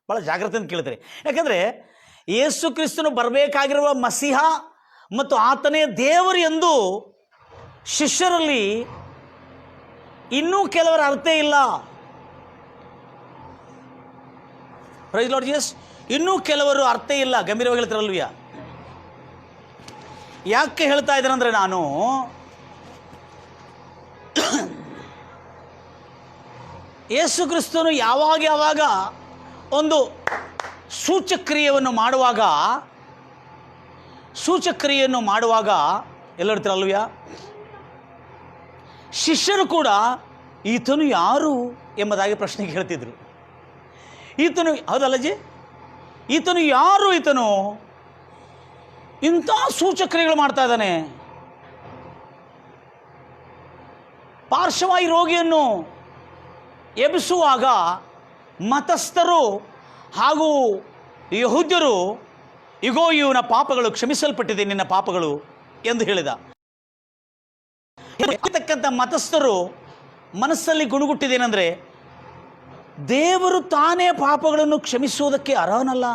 ಭಾಳ ಜಾಗ್ರತೆಯಿಂದ ಕೇಳ್ತಾರೆ. ಯಾಕಂದರೆ ಯೇಸು ಕ್ರಿಸ್ತನು ಬರಬೇಕಾಗಿರುವ ಮಸೀಹ ಮತ್ತು ಆತನೇ ದೇವರು ಎಂದು ಶಿಷ್ಯರಲ್ಲಿ ಇನ್ನೂ ಕೆಲವರ ಅರ್ಥ ಇಲ್ಲ. Praise Lord Jesus. ಇನ್ನೂ ಕೆಲವರು ಅರ್ಥ ಇಲ್ಲ. ಗಂಭೀರವಾಗಿ ಹೇಳ್ತಾರಲ್ವಿಯ. ಯಾಕೆ ಹೇಳ್ತಾ ಇದ್ದೇನೆಂದರೆ, ನಾನು ಯೇಸು ಕ್ರಿಸ್ತನು ಯಾವಾಗ ಒಂದು ಸೂಚಕ್ರಿಯೆಯನ್ನು ಮಾಡುವಾಗ ಎಲ್ಲ ಹೇಳ್ತಾರಲ್ವಿಯ, ಶಿಷ್ಯರು ಕೂಡ ಈತನು ಯಾರು ಎಂಬುದಾಗಿ ಪ್ರಶ್ನೆ ಕೇಳ್ತಿದ್ರು. ಈತನು, ಹೌದಲ್ಲಜಿ, ಈತನು ಯಾರು? ಈತನು ಇಂಥ ಸೂಚಕ್ರಿಯೆಗಳು ಮಾಡ್ತಾ ಇದ್ದಾನೆ. ಪಾರ್ಶ್ವವಾಯು ರೋಗಿಯನ್ನು ಎಬ್ಬಿಸುವಾಗ ಮತಸ್ಥರು ಹಾಗೂ ಯಹೂದ್ಯರು, ಇಗೋ ಇವನ ಪಾಪಗಳು ಕ್ಷಮಿಸಲ್ಪಟ್ಟಿದೆ, ನಿನ್ನ ಪಾಪಗಳು ಎಂದು ಹೇಳಿದ. ಮತಸ್ಥರು ಮನಸ್ಸಲ್ಲಿ ಗುಣಗುಟ್ಟಿದೇನೆಂದರೆ, ದೇವರು ತಾನೇ ಪಾಪಗಳನ್ನು ಕ್ಷಮಿಸುವುದಕ್ಕೆ ಅರ್ಹನಲ್ಲ,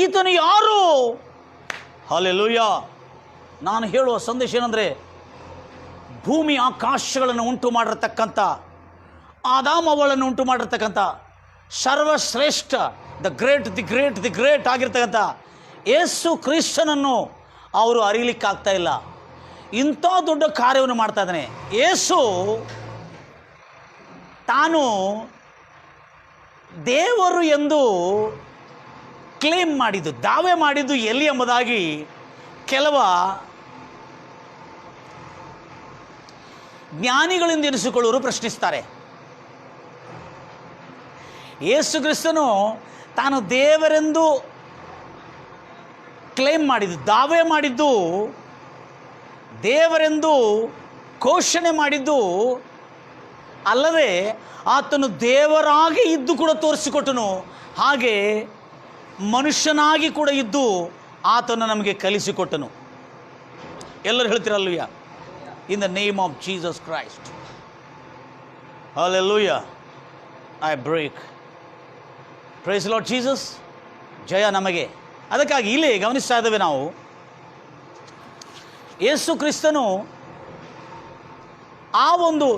ಈತನು ಯಾರು? ಹಲ್ಲೆಲೂಯ. ನಾನು ಹೇಳುವ ಸಂದೇಶ ಏನಂದರೆ, ಭೂಮಿ ಆಕಾಶಗಳನ್ನು ಉಂಟು ಮಾಡಿರತಕ್ಕಂಥ, ಆದಾಮವಳನ್ನು ಉಂಟು ಮಾಡಿರ್ತಕ್ಕಂಥ ಸರ್ವಶ್ರೇಷ್ಠ, ದಿ ಗ್ರೇಟ್ ಆಗಿರ್ತಕ್ಕಂಥ ಯೇಸು ಕ್ರಿಸ್ತನನ್ನು ಅವರು ಅರಿಲಿಕ್ಕಾಗ್ತಾ ಇಲ್ಲ. ಇಂಥ ದೊಡ್ಡ ಕಾರ್ಯವನ್ನು ಮಾಡ್ತಾ ಇದ್ದಾನೆ. ಯೇಸು ತಾನು ದೇವರು ಎಂದು ಕ್ಲೇಮ್ ಮಾಡಿದ್ದು, ದಾವೆ ಮಾಡಿದ್ದು ಎಲ್ಲಿ ಎಂಬುದಾಗಿ ಕೆಲವ ಜ್ಞಾನಿಗಳಿಂದ ಎನಿಸಿಕೊಳ್ಳುವರು ಪ್ರಶ್ನಿಸ್ತಾರೆ. ಯೇಸು ಕ್ರಿಸ್ತನು ತಾನು ದೇವರೆಂದು ಕ್ಲೇಮ್ ಮಾಡಿದ್ದು, ದಾವೆ ಮಾಡಿದ್ದು, ದೇವರೆಂದು ಘೋಷಣೆ ಮಾಡಿದ್ದು ಅಲ್ಲದೆ ಆತನು ದೇವರಾಗಿ ಇದ್ದು ಕೂಡ ತೋರಿಸಿಕೊಟ್ಟನು, ಹಾಗೆ ಮನುಷ್ಯನಾಗಿ ಕೂಡ ಇದ್ದು ಆತನು ನಮಗೆ ಕಲಿಸಿಕೊಟ್ಟನು. ಎಲ್ಲರೂ ಹೇಳ್ತೀರಲ್ಲೂಯ, in the name of Jesus Christ, hallelujah, I break. Praise Lord Jesus. ಜಯ ನಮಗೆ. ಅದಕ್ಕಾಗಿ ಇಲ್ಲಿ ಗಮನಿಸ್ತಾ ಇದ್ದೇವೆ ನಾವು, ಯೇಸು ಕ್ರಿಸ್ತನು ಆ ಒಂದು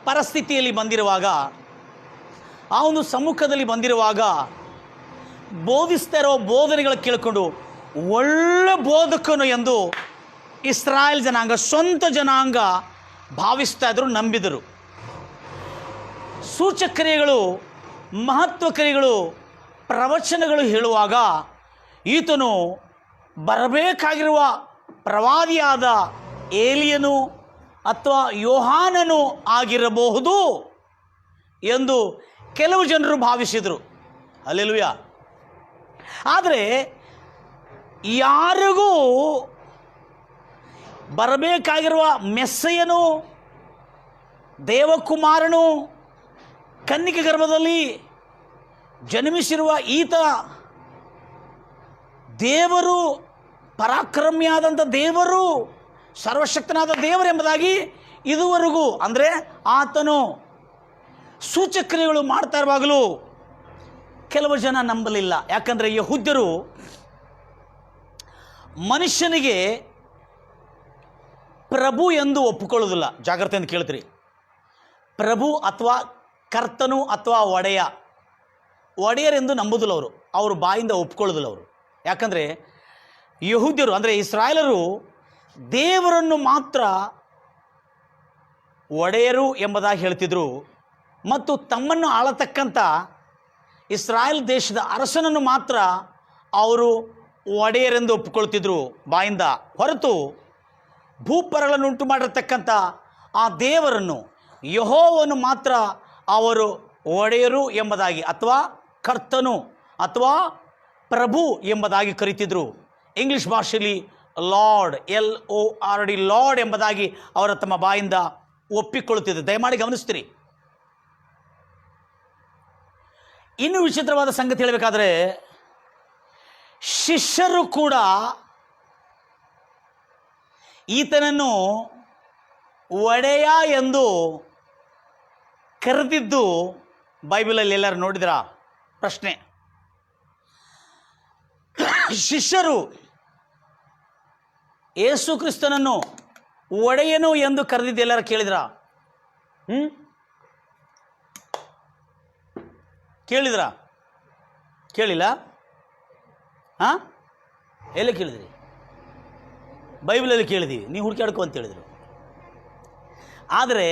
ಪರಿಸ್ಥಿತಿಯಲ್ಲಿ ಬಂದಿರುವಾಗ, ಆ ಒಂದು ಸಮ್ಮುಖದಲ್ಲಿ ಬಂದಿರುವಾಗ ಬೋಧಿಸ್ತಾ ಇರೋ ಬೋಧನೆಗಳು ಕೇಳಿಕೊಂಡು ಒಳ್ಳೆ ಬೋಧಕನು ಎಂದು ಇಸ್ರಾಯೇಲ್ ಜನಾಂಗ, ಸ್ವಂತ ಜನಾಂಗ ಭಾವಿಸ್ತಾ ಇದ್ರು, ನಂಬಿದರು. ಸೂಚಕ್ರಿಯೆಗಳು, ಮಹತ್ವಕ್ರಿಯೆಗಳು, ಪ್ರವಚನಗಳು ಹೇಳುವಾಗ ಈತನು ಬರಬೇಕಾಗಿರುವ ಪ್ರವಾದಿಯಾದ ಏಲಿಯನು ಅಥವಾ ಯೋಹಾನನು ಆಗಿರಬಹುದು ಎಂದು ಕೆಲವು ಜನರು ಭಾವಿಸಿದರು. ಹಲ್ಲೆಲೂಯ. ಆದರೆ ಯಾರಿಗೂ ಬರಬೇಕಾಗಿರುವ ಮೆಸ್ಸೆಯನು, ದೇವಕುಮಾರನು, ಕನ್ನಿಕೆ ಗರ್ಭದಲ್ಲಿ ಜನ್ಮಿಸಿರುವ ಈತ ದೇವರು, ಪರಾಕ್ರಮಿಯಾದಂಥ ದೇವರು, ಸರ್ವಶಕ್ತನಾದ ದೇವರೆಂಬುದಾಗಿ ಇದುವರೆಗೂ, ಅಂದರೆ ಆತನು ಸೂಚಕ್ರಿಯೆಗಳು ಮಾಡ್ತಾ ಇರುವಾಗಲೂ ಕೆಲವು ಜನ ನಂಬಲಿಲ್ಲ. ಯಾಕಂದರೆ ಯಹೂದ್ಯರು ಮನುಷ್ಯನಿಗೆ ಪ್ರಭು ಎಂದು ಒಪ್ಪಿಕೊಳ್ಳೋದಿಲ್ಲ. ಜಾಗ್ರತೆಯಿಂದ ಕೇಳ್ತೀರಿ. ಪ್ರಭು ಅಥವಾ ಕರ್ತನು ಅಥವಾ ಒಡೆಯರೆಂದು ನಂಬುದಿಲ್ಲ ಅವರು. ಅವರು ಬಾಯಿಂದ ಒಪ್ಕೊಳ್ಳೋದಿಲ್ಲ ಅವರು. ಯಾಕಂದರೆ ಯಹೂದ್ಯರು ಅಂದರೆ ಇಸ್ರಾಯೇಲರು ದೇವರನ್ನು ಮಾತ್ರ ಒಡೆಯರು ಎಂಬುದಾಗಿ ಹೇಳ್ತಿದ್ರು ಮತ್ತು ತಮ್ಮನ್ನು ಆಳತಕ್ಕಂಥ ಇಸ್ರಾಯೇಲ್ ದೇಶದ ಅರಸನನ್ನು ಮಾತ್ರ ಅವರು ಒಡೆಯರೆಂದು ಒಪ್ಪಿಕೊಳ್ತಿದ್ರು ಬಾಯಿಂದ. ಹೊರತು ಭೂಪರಗಳನ್ನು ಉಂಟು ಮಾಡಿರತಕ್ಕಂಥ ಆ ದೇವರನ್ನು, ಯೆಹೋವನು ಮಾತ್ರ ಅವರು ಒಡೆಯರು ಎಂಬುದಾಗಿ ಅಥವಾ ಕರ್ತನು ಅಥವಾ ಪ್ರಭು ಎಂಬುದಾಗಿ ಕರೀತಿದ್ರು. ಇಂಗ್ಲಿಷ್ ಭಾಷೆಯಲ್ಲಿ ಲಾರ್ಡ್, LORD, ಲಾರ್ಡ್ ಎಂಬುದಾಗಿ ಅವರ ತಮ್ಮ ಬಾಯಿಂದ ಒಪ್ಪಿಕೊಳ್ಳುತ್ತಿದ್ದರು. ದಯಮಾಡಿ ಗಮನಿಸ್ತೀರಿ. ಇನ್ನೂ ವಿಚಿತ್ರವಾದ ಸಂಗತಿ ಹೇಳಬೇಕಾದ್ರೆ, ಶಿಷ್ಯರು ಕೂಡ ಈತನನ್ನು ಒಡೆಯ ಎಂದು ಕರೆದಿದ್ದು ಬೈಬಲಲ್ಲಿ ಎಲ್ಲರೂ ನೋಡಿದ್ರಾ? ಪ್ರಶ್ನೆ. ಶಿಷ್ಯರು ಯೇಸು ಕ್ರಿಸ್ತನನ್ನು ಒಡೆಯನು ಎಂದು ಕರೆದಿದ್ದು ಎಲ್ಲರೂ ಕೇಳಿದ್ರಾ? ಕೇಳಿದ್ರಾ? ಕೇಳಿಲ್ಲ? ಎಲ್ಲ ಕೇಳಿದ್ರಿ? ಬೈಬಲಲ್ಲಿ ಕೇಳಿದ್ದೀವಿ, ನೀವು ಹುಡುಕಾಡ್ಕೊ ಅಂತ ಹೇಳಿದರು. ಆದರೆ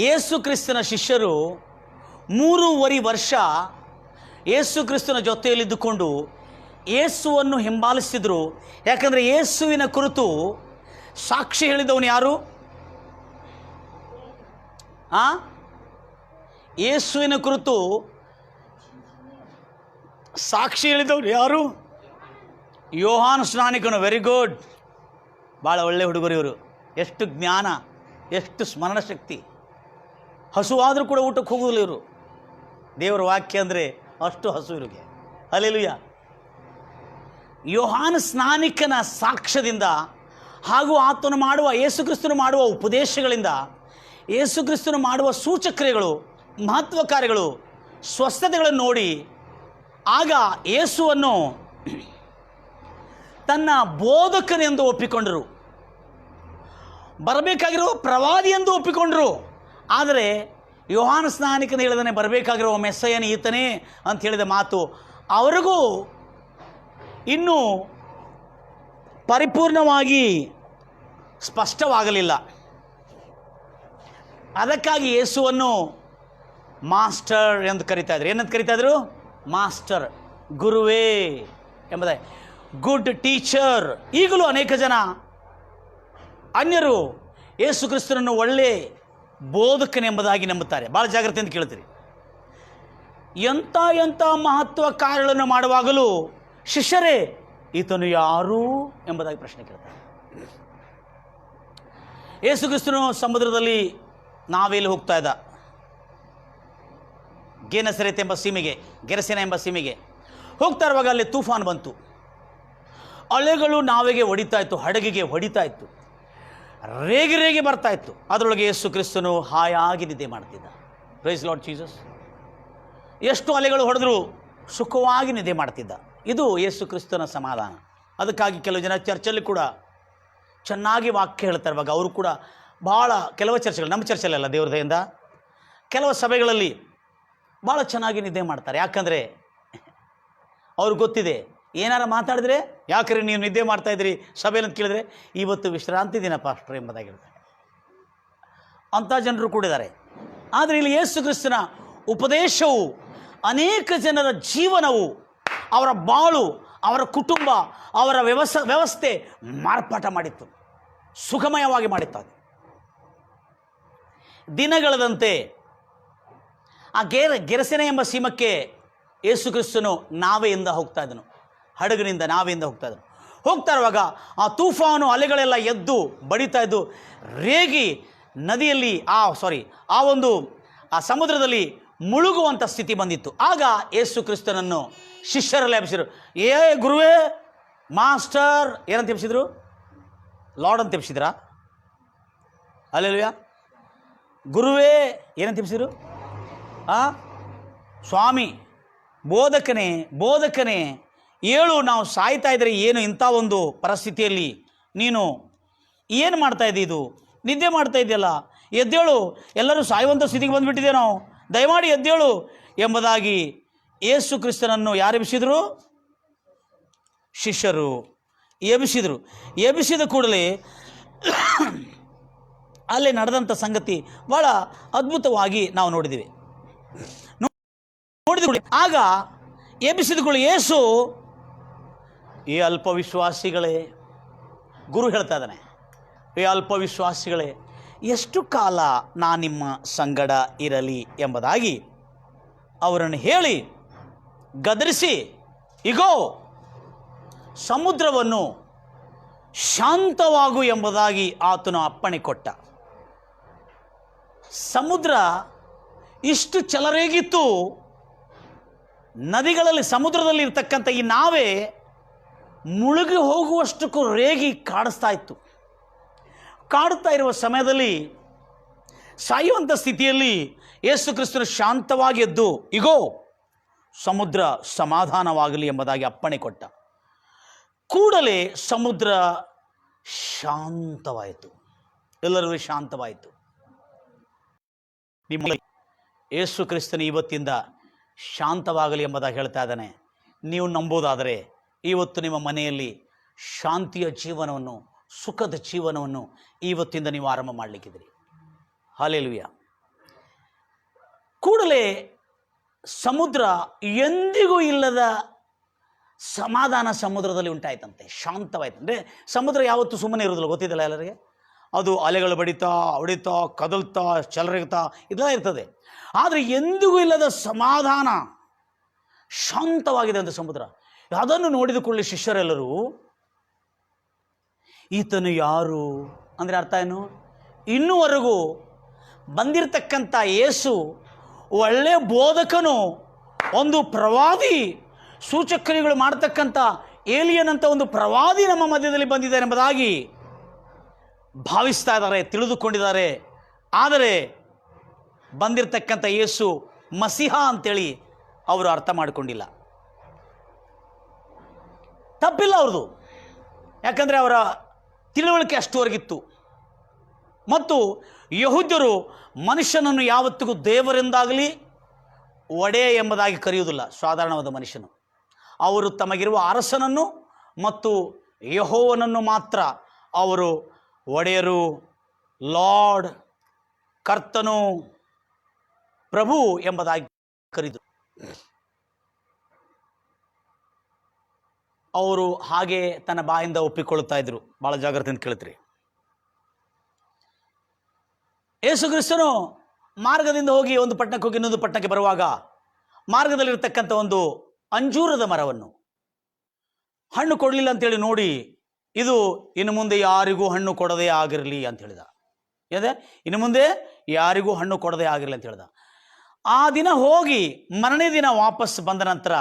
ಯೇಸು ಕ್ರಿಸ್ತನ ಶಿಷ್ಯರು 3.5 ವರ್ಷ ಯೇಸು ಕ್ರಿಸ್ತನ ಜೊತೆಯಲ್ಲಿದ್ದುಕೊಂಡು ಯೇಸುವನ್ನು ಹಿಂಬಾಲಿಸಿದರು. ಯಾಕಂದರೆ ಯೇಸುವಿನ ಕುರಿತು ಸಾಕ್ಷಿ ಹೇಳಿದವನು ಯಾರು? ಯೇಸುವಿನ ಕುರಿತು ಸಾಕ್ಷಿ ಹೇಳಿದವರು ಯಾರು? ಯೋಹಾನ ಸ್ನಾನಿಕನು. ವೆರಿ ಗುಡ್, ಭಾಳ ಒಳ್ಳೆ ಹುಡುಗರು ಇವರು. ಎಷ್ಟು ಜ್ಞಾನ, ಎಷ್ಟು ಸ್ಮರಣ ಶಕ್ತಿ. ಹಸುವಾದರೂ ಕೂಡ ಊಟಕ್ಕೆ ಹೋಗುವುದಿಲ್ಲ ಇವರು. ದೇವರ ವಾಕ್ಯ ಅಂದರೆ ಅಷ್ಟು ಹಸು ಇವರಿಗೆ. ಹಲ್ಲೆಲೂಯಾ. ಯೋಹಾನ ಸ್ನಾನಿಕನ ಸಾಕ್ಷ್ಯದಿಂದ ಹಾಗೂ ಆತನು ಮಾಡುವ, ಯೇಸುಕ್ರಿಸ್ತನು ಮಾಡುವ ಉಪದೇಶಗಳಿಂದ, ಯೇಸುಕ್ರಿಸ್ತನು ಮಾಡುವ ಸೂಚಕ್ರಿಯೆಗಳು, ಮಹತ್ವ ಕಾರ್ಯಗಳು, ಸ್ವಸ್ಥತೆಗಳನ್ನು ನೋಡಿ ಆಗ ಯೇಸುವನ್ನು ತನ್ನ ಬೋಧಕನೆಂದು ಒಪ್ಪಿಕೊಂಡರು, ಬರಬೇಕಾಗಿರುವ ಪ್ರವಾದಿ ಎಂದು ಒಪ್ಪಿಕೊಂಡರು. ಆದರೆ ಯೋಹಾನ ಸ್ನಾನಿಕನ ಹೇಳಿದನೆ ಬರಬೇಕಾಗಿರುವ ಮೆಸ್ಸಯ್ಯನ ಈತನೇ ಅಂತ ಹೇಳಿದ ಮಾತು ಅವರಿಗೂ ಇನ್ನೂ ಪರಿಪೂರ್ಣವಾಗಿ ಸ್ಪಷ್ಟವಾಗಲಿಲ್ಲ. ಅದಕ್ಕಾಗಿ ಯೇಸುವನ್ನು ಮಾಸ್ಟರ್ ಎಂದು ಕರೀತಾ ಇದ್ರು. ಏನಂತ ಕರೀತಾ ಇದ್ರು? ಮಾಸ್ಟರ್, ಗುರುವೇ ಎಂಬುದಾಗಿ, ಗುಡ್ ಟೀಚರ್. ಈಗಲೂ ಅನೇಕ ಜನ ಅನ್ಯರು ಯೇಸು ಕ್ರಿಸ್ತನನ್ನು ಒಳ್ಳೆ ಬೋಧಕನೆಂಬುದಾಗಿ ನಂಬುತ್ತಾರೆ. ಭಾಳ ಜಾಗ್ರತೆಯಿಂದ ಕೇಳ್ತೀರಿ. ಎಂಥ ಮಹತ್ವ ಕಾರ್ಯಗಳನ್ನು ಮಾಡುವಾಗಲೂ ಶಿಷ್ಯರೇ ಈತನು ಯಾರು ಎಂಬುದಾಗಿ ಪ್ರಶ್ನೆ ಕೇಳ್ತಾರೆ. ಯೇಸು ಕ್ರಿಸ್ತನು ಸಮುದ್ರದಲ್ಲಿ ನಾವೇಲಿ ಹೋಗ್ತಾ ಇದ್ದ, ಗೆನಸರೇತ್ ಎಂಬ ಸೀಮೆಗೆ, ಗೆರಸೇನ ಎಂಬ ಸೀಮೆಗೆ ಹೋಗ್ತಾ ಇರುವಾಗ ಅಲ್ಲಿ ತೂಫಾನ್ ಬಂತು. ಅಲೆಗಳು ನಾವೆಗೆ ಹೊಡಿತಾ ಇತ್ತು, ಹಡಗಿಗೆ ಹೊಡಿತಾ ಇತ್ತು, ರೇಗಿ ಬರ್ತಾ ಇತ್ತು. ಅದರೊಳಗೆ ಯೇಸು ಕ್ರಿಸ್ತನು ಹಾಯಾಗಿ ನಿದ್ದೆ ಮಾಡ್ತಿದ್ದ. Praise Lord Jesus. ಎಷ್ಟು ಅಲೆಗಳು ಹೊಡೆದ್ರು ಸುಖವಾಗಿ ನಿದ್ದೆ ಮಾಡ್ತಿದ್ದ. ಇದು ಯೇಸು ಕ್ರಿಸ್ತನ ಸಮಾಧಾನ. ಅದಕ್ಕಾಗಿ ಕೆಲವು ಜನ ಚರ್ಚಲ್ಲಿ ಕೂಡ ಚೆನ್ನಾಗಿ ವಾಕ್ಯ ಹೇಳ್ತಾರೆ. ಇವಾಗ ಅವರು ಕೂಡ ಭಾಳ ಕೆಲವು ಚರ್ಚೆಗಳು, ನಮ್ಮ ಚರ್ಚಲ್ಲೆಲ್ಲ ದೇವ್ರ ದಯೆಯಿಂದ ಕೆಲವು ಸಭೆಗಳಲ್ಲಿ ಭಾಳ ಚೆನ್ನಾಗಿ ನಿದ್ದೆ ಮಾಡ್ತಾರೆ. ಯಾಕಂದರೆ ಅವ್ರಿಗೆ ಗೊತ್ತಿದೆ, ಏನಾರ ಮಾತಾಡಿದ್ರೆ ಯಾಕ್ರಿ ನೀವು ನಿದ್ದೆ ಮಾಡ್ತಾಯಿದ್ರಿ ಸಭೆಯಲ್ಲಿ ಅಂತ ಕೇಳಿದ್ರೆ, ಇವತ್ತು ವಿಶ್ರಾಂತಿ ದಿನ ಪಾಸ್ಟರ್ ಎಂಬುದಾಗಿ ಹೇಳ್ತಾರೆ. ಅಂಥ ಜನರು ಕೂಡ ಇದ್ದಾರೆ. ಆದರೆ ಇಲ್ಲಿ ಯೇಸು ಕ್ರಿಸ್ತನ ಉಪದೇಶವು ಅನೇಕ ಜನರ ಜೀವನವು, ಅವರ ಬಾಳು, ಅವರ ಕುಟುಂಬ, ಅವರ ವ್ಯವಸ್ಥೆ ಮಾರ್ಪಾಟ ಮಾಡಿತ್ತು, ಸುಖಮಯವಾಗಿ ಮಾಡಿತ್ತು. ಅದು ದಿನಗಳದಂತೆ ಆ ಗೆರಸೇನೆ ಎಂಬ ಸೀಮಕ್ಕೆ ಯೇಸು ಕ್ರಿಸ್ತನು ನಾವೆಯಿಂದ ಹೋಗ್ತಾ ಇದ್ದನು, ಹಡಗಿನಿಂದ ನಾವೆಯಿಂದ ಹೋಗ್ತಾ ಇದ್ದನು. ಹೋಗ್ತಾ ಇರುವಾಗ ಆ ತೂಫಾನು ಅಲೆಗಳೆಲ್ಲ ಎದ್ದು ಬಡಿತಾ ಇದ್ದು ರೇಗಿ ನದಿಯಲ್ಲಿ ಆ ಸಮುದ್ರದಲ್ಲಿ ಮುಳುಗುವಂಥ ಸ್ಥಿತಿ ಬಂದಿತ್ತು. ಆಗ ಯೇಸು ಕ್ರಿಸ್ತನನ್ನು ಶಿಷ್ಯರಲ್ಲಿ ಎಬ್ಸಿದ್ರು. ಗುರುವೇ, ಮಾಸ್ಟರ್ ಏನಂತ ಎಬ್ಸಿದ್ರು? ಲಾರ್ಡ್ ಅಂತ ಎಬ್ಸಿದ್ರಾ? ಅಲ್ಲೆಲೂಯಾ. ಗುರುವೇ ಏನಂತ ಎಬ್ಸಿದ್ರು? ಸ್ವಾಮಿ, ಬೋಧಕನೇ ಏಳು, ನಾವು ಸಾಯ್ತಾ ಇದ್ರೆ ಏನು ಇಂಥ ಒಂದು ಪರಿಸ್ಥಿತಿಯಲ್ಲಿ ನೀನು ಏನು ಮಾಡ್ತಾ ಇದ್ದೀ? ಇದು ನಿದ್ದೆ ಮಾಡ್ತಾ ಇದೆಯಲ್ಲ, ಎದ್ದೇಳು, ಎಲ್ಲರೂ ಸಾಯುವಂಥ ಸ್ಥಿತಿಗೆ ಬಂದುಬಿಟ್ಟಿದೆ, ನಾವು ದಯಮಾಡಿ ಎದ್ದೇಳು ಎಂಬುದಾಗಿ ಯೇಸು ಕ್ರಿಸ್ತನನ್ನು ಯಾರು ಎಬ್ಸಿದ್ರು? ಶಿಷ್ಯರು ಎಬ್ಬಿಸಿದರು. ಎಬ್ಬಿಸಿದ ಕೂಡಲೇ ಅಲ್ಲೇ ನಡೆದಂಥ ಸಂಗತಿ ಭಾಳ ಅದ್ಭುತವಾಗಿ ನಾವು ನೋಡಿದ್ದೀವಿ. ಆಗ ಎಬ್ಬಿಸಿದಗಳು ಯೇಸು, ಈ ಅಲ್ಪ ವಿಶ್ವಾಸಿಗಳೇ, ಗುರು ಹೇಳ್ತಾ ಇದ್ದಾನೆ, ಈ ಅಲ್ಪ ವಿಶ್ವಾಸಿಗಳೇ, ಎಷ್ಟು ಕಾಲ ನಾನು ನಿಮ್ಮ ಸಂಗಡ ಇರಲಿ ಎಂಬುದಾಗಿ ಅವರನ್ನು ಹೇಳಿ ಗದರಿಸಿ, ಇಗೋ ಸಮುದ್ರವನ್ನು ಶಾಂತವಾಗು ಎಂಬುದಾಗಿ ಆತನು ಅಪ್ಪಣೆ ಕೊಟ್ಟ. ಸಮುದ್ರ ಇಷ್ಟು ಚಲರೇಗಿತ್ತು, ನದಿಗಳಲ್ಲಿ ಸಮುದ್ರದಲ್ಲಿ ಇರ್ತಕ್ಕಂಥ ಈ ನಾವೇ ಮುಳುಗಿ ಹೋಗುವಷ್ಟಕ್ಕೂ ರೇಗಿ ಕಾಡಿಸ್ತಾ ಇತ್ತು. ಕಾಡುತ್ತಾ ಇರುವ ಸಮಯದಲ್ಲಿ, ಸಾಯುವಂಥ ಸ್ಥಿತಿಯಲ್ಲಿ ಯೇಸು ಕ್ರಿಸ್ತನು ಶಾಂತವಾಗಿ ಎದ್ದು, ಇಗೋ ಸಮುದ್ರ ಸಮಾಧಾನವಾಗಲಿ ಎಂಬುದಾಗಿ ಅಪ್ಪಣೆ ಕೊಟ್ಟ. ಕೂಡಲೇ ಸಮುದ್ರ ಶಾಂತವಾಯಿತು, ಎಲ್ಲರಿಗೂ ಶಾಂತವಾಯಿತು. ನಿಮ್ಮ ಯೇಸು ಕ್ರಿಸ್ತನು ಇವತ್ತಿಂದ ಶಾಂತವಾಗಲಿ ಎಂಬುದಾಗಿ ಹೇಳ್ತಾ ಇದ್ದಾನೆ. ನೀವು ನಂಬೋದಾದರೆ ಇವತ್ತು ನಿಮ್ಮ ಮನೆಯಲ್ಲಿ ಶಾಂತಿಯ ಜೀವನವನ್ನು, ಸುಖದ ಜೀವನವನ್ನು ಇವತ್ತಿಂದ ನೀವು ಆರಂಭ ಮಾಡಲಿಕ್ಕಿದ್ದೀರಿ. ಹಲ್ಲೆಲೂಯ. ಕೂಡಲೇ ಸಮುದ್ರ ಎಂದಿಗೂ ಇಲ್ಲದ ಸಮಾಧಾನ ಸಮುದ್ರದಲ್ಲಿ ಉಂಟಾಯ್ತಂತೆ, ಶಾಂತವಾಯ್ತು. ಅಂದರೆ ಸಮುದ್ರ ಯಾವತ್ತೂ ಸುಮ್ಮನೆ ಇರೋದಿಲ್ಲ, ಗೊತ್ತಿದ್ದಲ್ಲ ಎಲ್ಲರಿಗೆ. ಅದು ಅಲೆಗಳು ಬಡಿತಾ ಹೊಡಿತಾ ಕದಲ್ತಾ ಚಲರೇಗ್ತಾ ಇದೆಲ್ಲ ಇರ್ತದೆ. ಆದರೆ ಎಂದಿಗೂ ಇಲ್ಲದ ಸಮಾಧಾನ, ಶಾಂತವಾಗಿದೆ ಅಂತ ಸಮುದ್ರ. ಅದನ್ನು ನೋಡಿದ ಕೂಡಲೇ ಶಿಷ್ಯರೆಲ್ಲರೂ, ಈತನು ಯಾರು ಅಂದರೆ ಅರ್ಥ ಏನು? ಇನ್ನೂವರೆಗೂ ಬಂದಿರತಕ್ಕಂಥ ಯೇಸು ಒಳ್ಳೆ ಬೋಧಕನು, ಒಂದು ಪ್ರವಾದಿ, ಸೂಚಕ್ರಿಯೆಗಳು ಮಾಡ್ತಕ್ಕಂಥ ಏಲಿಯನ್ ಅಂತ ಒಂದು ಪ್ರವಾದಿ ನಮ್ಮ ಮಧ್ಯದಲ್ಲಿ ಬಂದಿದ್ದಾರೆ ಎಂಬುದಾಗಿ ಭಾವಿಸ್ತಾ ಇದ್ದಾರೆ, ತಿಳಿದುಕೊಂಡಿದ್ದಾರೆ. ಆದರೆ ಬಂದಿರತಕ್ಕಂಥ ಯೇಸು ಮಸಿಹ ಅಂತೇಳಿ ಅವರು ಅರ್ಥ ಮಾಡಿಕೊಂಡಿಲ್ಲ. ತಪ್ಪಿಲ್ಲ ಅವ್ರದ್ದು, ಯಾಕಂದರೆ ಅವರ ತಿಳುವಳಿಕೆ ಅಷ್ಟುವರೆಗಿತ್ತು. ಮತ್ತು ಯಹೂದ್ಯರು ಮನುಷ್ಯನನ್ನು ಯಾವತ್ತಿಗೂ ದೇವರೆಂದಾಗಲಿ ಒಡೆಯ ಎಂಬುದಾಗಿ ಕರೆಯುವುದಿಲ್ಲ, ಸಾಧಾರಣವಾದ ಮನುಷ್ಯನು. ಅವರು ತಮಗಿರುವ ಅರಸನನ್ನು ಮತ್ತು ಯೆಹೋವನನ್ನು ಮಾತ್ರ ಅವರು ಒಡೆಯರು, ಲಾರ್ಡ್, ಕರ್ತನು, ಪ್ರಭು ಎಂಬುದಾಗಿ ಕರೆದರು. ಅವರು ಹಾಗೆ ತನ್ನ ಬಾಯಿಂದ ಒಪ್ಪಿಕೊಳ್ಳುತ್ತಾ ಇದ್ರು. ಭಾಳ ಜಾಗ್ರತೆಯಿಂದ ಕೇಳ್ತೀರಿ. ಯೇಸು ಕ್ರಿಸ್ತನು ಮಾರ್ಗದಿಂದ ಹೋಗಿ ಒಂದು ಪಟ್ಟಣಕ್ಕೆ ಹೋಗಿ ಇನ್ನೊಂದು ಪಟ್ಟಣಕ್ಕೆ ಬರುವಾಗ ಮಾರ್ಗದಲ್ಲಿರ್ತಕ್ಕಂಥ ಒಂದು ಅಂಜೂರದ ಮರವನ್ನು ಹಣ್ಣು ಕೊಡಲಿಲ್ಲ ಅಂತೇಳಿ ನೋಡಿ, ಇದು ಇನ್ನು ಮುಂದೆ ಯಾರಿಗೂ ಹಣ್ಣು ಕೊಡದೇ ಆಗಿರಲಿ ಅಂತ ಹೇಳಿದ. ಏನಿದೆ? ಇನ್ನು ಮುಂದೆ ಯಾರಿಗೂ ಹಣ್ಣು ಕೊಡದೇ ಆಗಿರಲಿ ಅಂತ ಹೇಳಿದ. ಆ ದಿನ ಹೋಗಿ ಮರನೇ ದಿನ ವಾಪಸ್ ಬಂದ ನಂತರ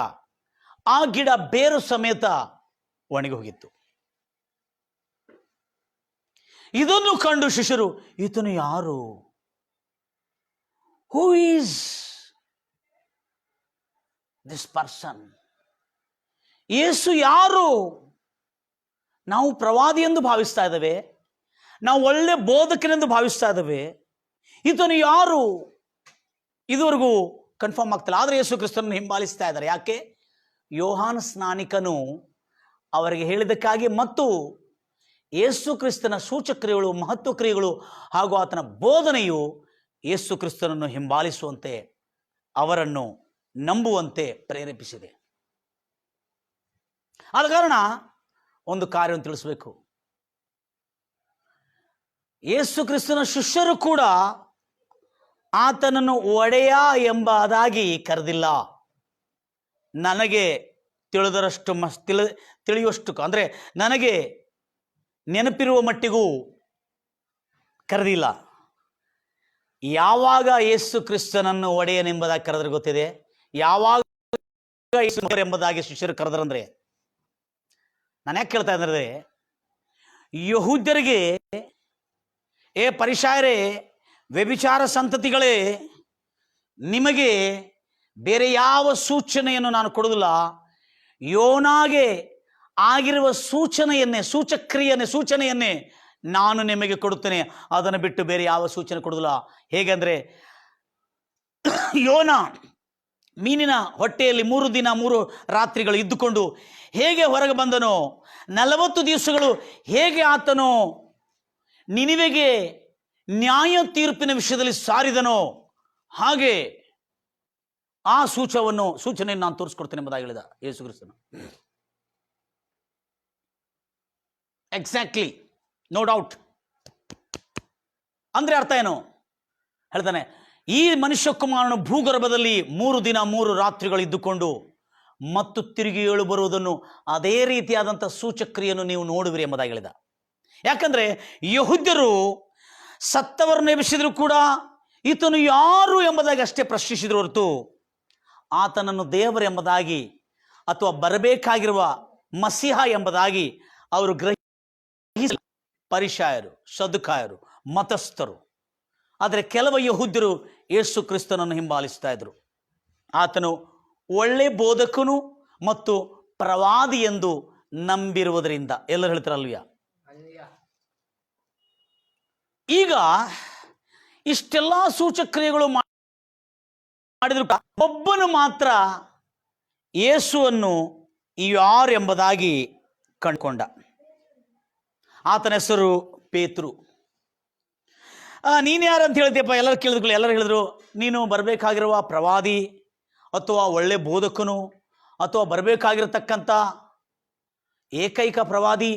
ಆ ಗಿಡ ಬೇರು ಸಮೇತ ಒಣಗಿ ಹೋಗಿತ್ತು. ಇದನ್ನು ಕಂಡು ಶಿಷ್ಯರು, ಈತನು ಯಾರು? Who is this person? ಯೇಸು ಯಾರು? ನಾವು ಪ್ರವಾದಿ ಎಂದು ಭಾವಿಸ್ತಾ ಇದ್ದೇವೆ, ನಾವು ಒಳ್ಳೆ ಬೋಧಕನೆಂದು ಭಾವಿಸ್ತಾ ಇದ್ದೇವೆ. ಈತನು ಯಾರು? ಇದುವರೆಗೂ ಕನ್ಫರ್ಮ್ ಆಗ್ತಿಲ್ಲ. ಆದರೆ ಯೇಸು ಕ್ರಿಸ್ತನನ್ನು ಹಿಂಬಾಲಿಸ್ತಾ ಇದ್ದಾರೆ. ಯಾಕೆ? ಯೋಹಾನ ಸ್ನಾನಿಕನು ಅವರಿಗೆ ಹೇಳಿದ್ದಕ್ಕಾಗಿ ಮತ್ತು ಯೇಸು ಕ್ರಿಸ್ತನ ಸೂಚಕ್ರಿಯೆಗಳು, ಮಹತ್ವ ಕ್ರಿಯೆಗಳು ಹಾಗೂ ಆತನ ಬೋಧನೆಯು ಯೇಸು ಕ್ರಿಸ್ತನನ್ನು ಹಿಂಬಾಲಿಸುವಂತೆ, ಅವರನ್ನು ನಂಬುವಂತೆ ಪ್ರೇರೇಪಿಸಿದೆ. ಆದ ಕಾರಣ ಒಂದು ಕಾರ್ಯವನ್ನು ತಿಳಿಸಬೇಕು. ಯೇಸು ಕ್ರಿಸ್ತನ ಶಿಷ್ಯರು ಕೂಡ ಆತನನ್ನು ಒಡೆಯ ಎಂಬುದಾಗಿ ಕರೆದಿಲ್ಲ. ನನಗೆ ತಿಳಿದರಷ್ಟು ತಿಳಿಯುವಷ್ಟು ಅಂದರೆ ನನಗೆ ನೆನಪಿರುವ ಮಟ್ಟಿಗೂ ಕರೆದಿಲ್ಲ. ಯಾವಾಗ ಯೇಸು ಕ್ರಿಸ್ತನನ್ನು ಒಡೆಯನೆಂಬುದಾಗಿ ಕರೆದ್ರೆ ಗೊತ್ತಿದೆ? ಯಾವಾಗ ಎಂಬುದಾಗಿ ಶಿಷ್ಯರು ಕರೆದ್ರಂದ್ರೆ, ನಾನು ಯಾಕೆ ಕೇಳ್ತಾ ಇದ್ರೆ, ಯಹೂದ್ಯರಿಗೆ, ಏ ಪರಿಸಾಯರೇ, ವ್ಯಭಿಚಾರ ಸಂತತಿಗಳೇ, ನಿಮಗೆ ಬೇರೆ ಯಾವ ಸೂಚನೆಯನ್ನು ನಾನು ಕೊಡುವುದಿಲ್ಲ, ಯೋನಾಗೆ ಆಗಿರುವ ಸೂಚನೆಯನ್ನೇ ನಾನು ನಿಮಗೆ ಕೊಡುತ್ತೇನೆ. ಅದನ್ನು ಬಿಟ್ಟು ಬೇರೆ ಯಾವ ಸೂಚನೆ ಕೊಡುವುದಿಲ್ಲ. ಹೇಗೆಂದರೆ, ಯೋನ ಮೀನಿನ ಹೊಟ್ಟೆಯಲ್ಲಿ 3 ದಿನ 3 ರಾತ್ರಿಗಳು ಇದ್ದುಕೊಂಡು ಹೇಗೆ ಹೊರಗೆ ಬಂದನೋ, 40 ದಿವಸಗಳು ಹೇಗೆ ಆತನೋ ನಿನಿವೆಗೆ ನ್ಯಾಯ ತೀರ್ಪಿನ ವಿಷಯದಲ್ಲಿ ಸಾರಿದನೋ, ಹಾಗೆ ಆ ಸೂಚನೆಯನ್ನು ನಾನು ತೋರಿಸ್ಕೊಡ್ತೇನೆ ಎಂಬುದಾಗಿ ಹೇಳಿದ ಯೇಸು ಕ್ರಿಸ್ತನು. Exactly, no doubt. ಅಂದ್ರೆ ಅರ್ಥ ಏನು ಹೇಳ್ತಾನೆ, ಈ ಮನುಷ್ಯ ಕುಮಾರನು ಭೂಗರ್ಭದಲ್ಲಿ 3 ದಿನ 3 ರಾತ್ರಿಗಳು ಇದ್ದುಕೊಂಡು ಮತ್ತು ತಿರುಗಿ ಏಳು ಬರುವುದನ್ನು ಅದೇ ರೀತಿಯಾದಂಥ ಸೂಚಕ್ರಿಯನ್ನು ನೀವು ನೋಡುವಿರಿ ಎಂಬುದಾಗಿ ಹೇಳಿದ. ಯಾಕಂದ್ರೆ ಯಹೂದ್ಯರು ಸತ್ತವರನ್ನು ಎಬ್ಬಿಸಿದ್ರು ಕೂಡ ಈತನು ಯಾರು ಎಂಬುದಾಗಿ ಅಷ್ಟೇ ಪ್ರಶ್ನಿಸಿದ್ರು ಹೊರತು ಆತನನ್ನು ದೇವರೆಂಬುದಾಗಿ ಅಥವಾ ಬರಬೇಕಾಗಿರುವ ಮಸಿಹ ಎಂಬುದಾಗಿ ಅವರು ಗ್ರಹಿಸಿ ಪರಿಶಾಯರು, ಸದುಕಾಯರು, ಮತಸ್ಥರು. ಆದರೆ ಕೆಲವು ಯಹೂದ್ಯರು ಯೇಸು ಕ್ರಿಸ್ತನನ್ನು ಹಿಂಬಾಲಿಸ್ತಾ ಇದ್ರು. ಆತನು ಒಳ್ಳೆ ಬೋಧಕನು ಮತ್ತು ಪ್ರವಾದಿ ಎಂದು ನಂಬಿರುವುದರಿಂದ. ಎಲ್ಲರೂ ಹೇಳ್ತಾರಲ್ವಿಯ. ಈಗ ಇಷ್ಟೆಲ್ಲ ಸೂಚಕ್ರಿಯೆಗಳು ಮಾಡಿದ್ರು, ಒಬ್ಬನು ಮಾತ್ರ ಯೇಸುವನ್ನು ಯಾರು ಎಂಬುದಾಗಿ ಕಂಡುಕೊಂಡ. ಆತನ ಹೆಸರು ಪೇತ್ರು. ನೀನು ಯಾರು ಅಂತ ಹೇಳ್ತೀಯಪ್ಪ? ಎಲ್ಲರೂ ಕೇಳಿದ್ರು. ಎಲ್ಲರೂ ಹೇಳಿದ್ರು, ನೀನು ಬರಬೇಕಾಗಿರುವ ಪ್ರವಾದಿ ಅಥವಾ ಒಳ್ಳೆ ಬೋಧಕನು ಅಥವಾ ಬರಬೇಕಾಗಿರತಕ್ಕಂಥ ಏಕೈಕ ಪ್ರವಾದಿ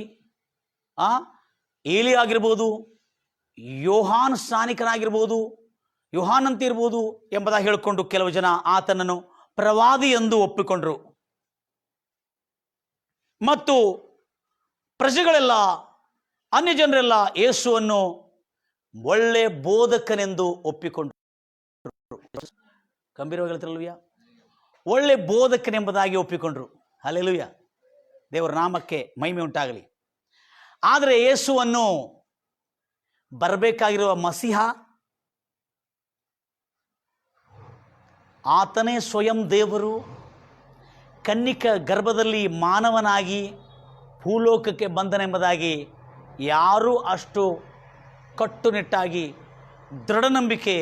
ಏಲಿ ಆಗಿರ್ಬೋದು, ಯೋಹಾನ್ ಸ್ನಾನಿಕನಾಗಿರ್ಬೋದು, ಯೋಹಾನ್ ಅಂತ ಇರ್ಬೋದು ಎಂಬುದಾಗಿ ಹೇಳಿಕೊಂಡು ಕೆಲವು ಜನ ಆತನನ್ನು ಪ್ರವಾದಿ ಎಂದು ಒಪ್ಪಿಕೊಂಡ್ರು. ಮತ್ತು ಪ್ರಜೆಗಳೆಲ್ಲ, ಅನ್ಯ ಜನರೆಲ್ಲ ಯೇಸುವನ್ನು ಒಳ್ಳೆ ಬೋಧಕನೆಂದು ಒಪ್ಪಿಕೊಂಡ್ರು. ಗಂಭೀರವಾಗಿ ಹೇಳ್ತಿರಲ್ವಿಯ, ಒಳ್ಳೆ ಬೋಧಕನೆಂಬುದಾಗಿ ಒಪ್ಪಿಕೊಂಡ್ರು. ಹಲ್ಲೆಲೂಯ, ದೇವರ ನಾಮಕ್ಕೆ ಮಹಿಮೆ ಉಂಟಾಗಲಿ. ಆದರೆ ಯೇಸುವನ್ನು ಬರಬೇಕಾಗಿರುವ ಮಸಿಹ, ಆತನೇ ಸ್ವಯಂ ದೇವರು, ಕನ್ನಿಕ ಗರ್ಭದಲ್ಲಿ ಮಾನವನಾಗಿ ಭೂಲೋಕಕ್ಕೆ ಬಂದನೆಂಬುದಾಗಿ ಯಾರೂ ಅಷ್ಟು ಕಟ್ಟುನಿಟ್ಟಾಗಿ ದೃಢ ನಂಬಿಕೆ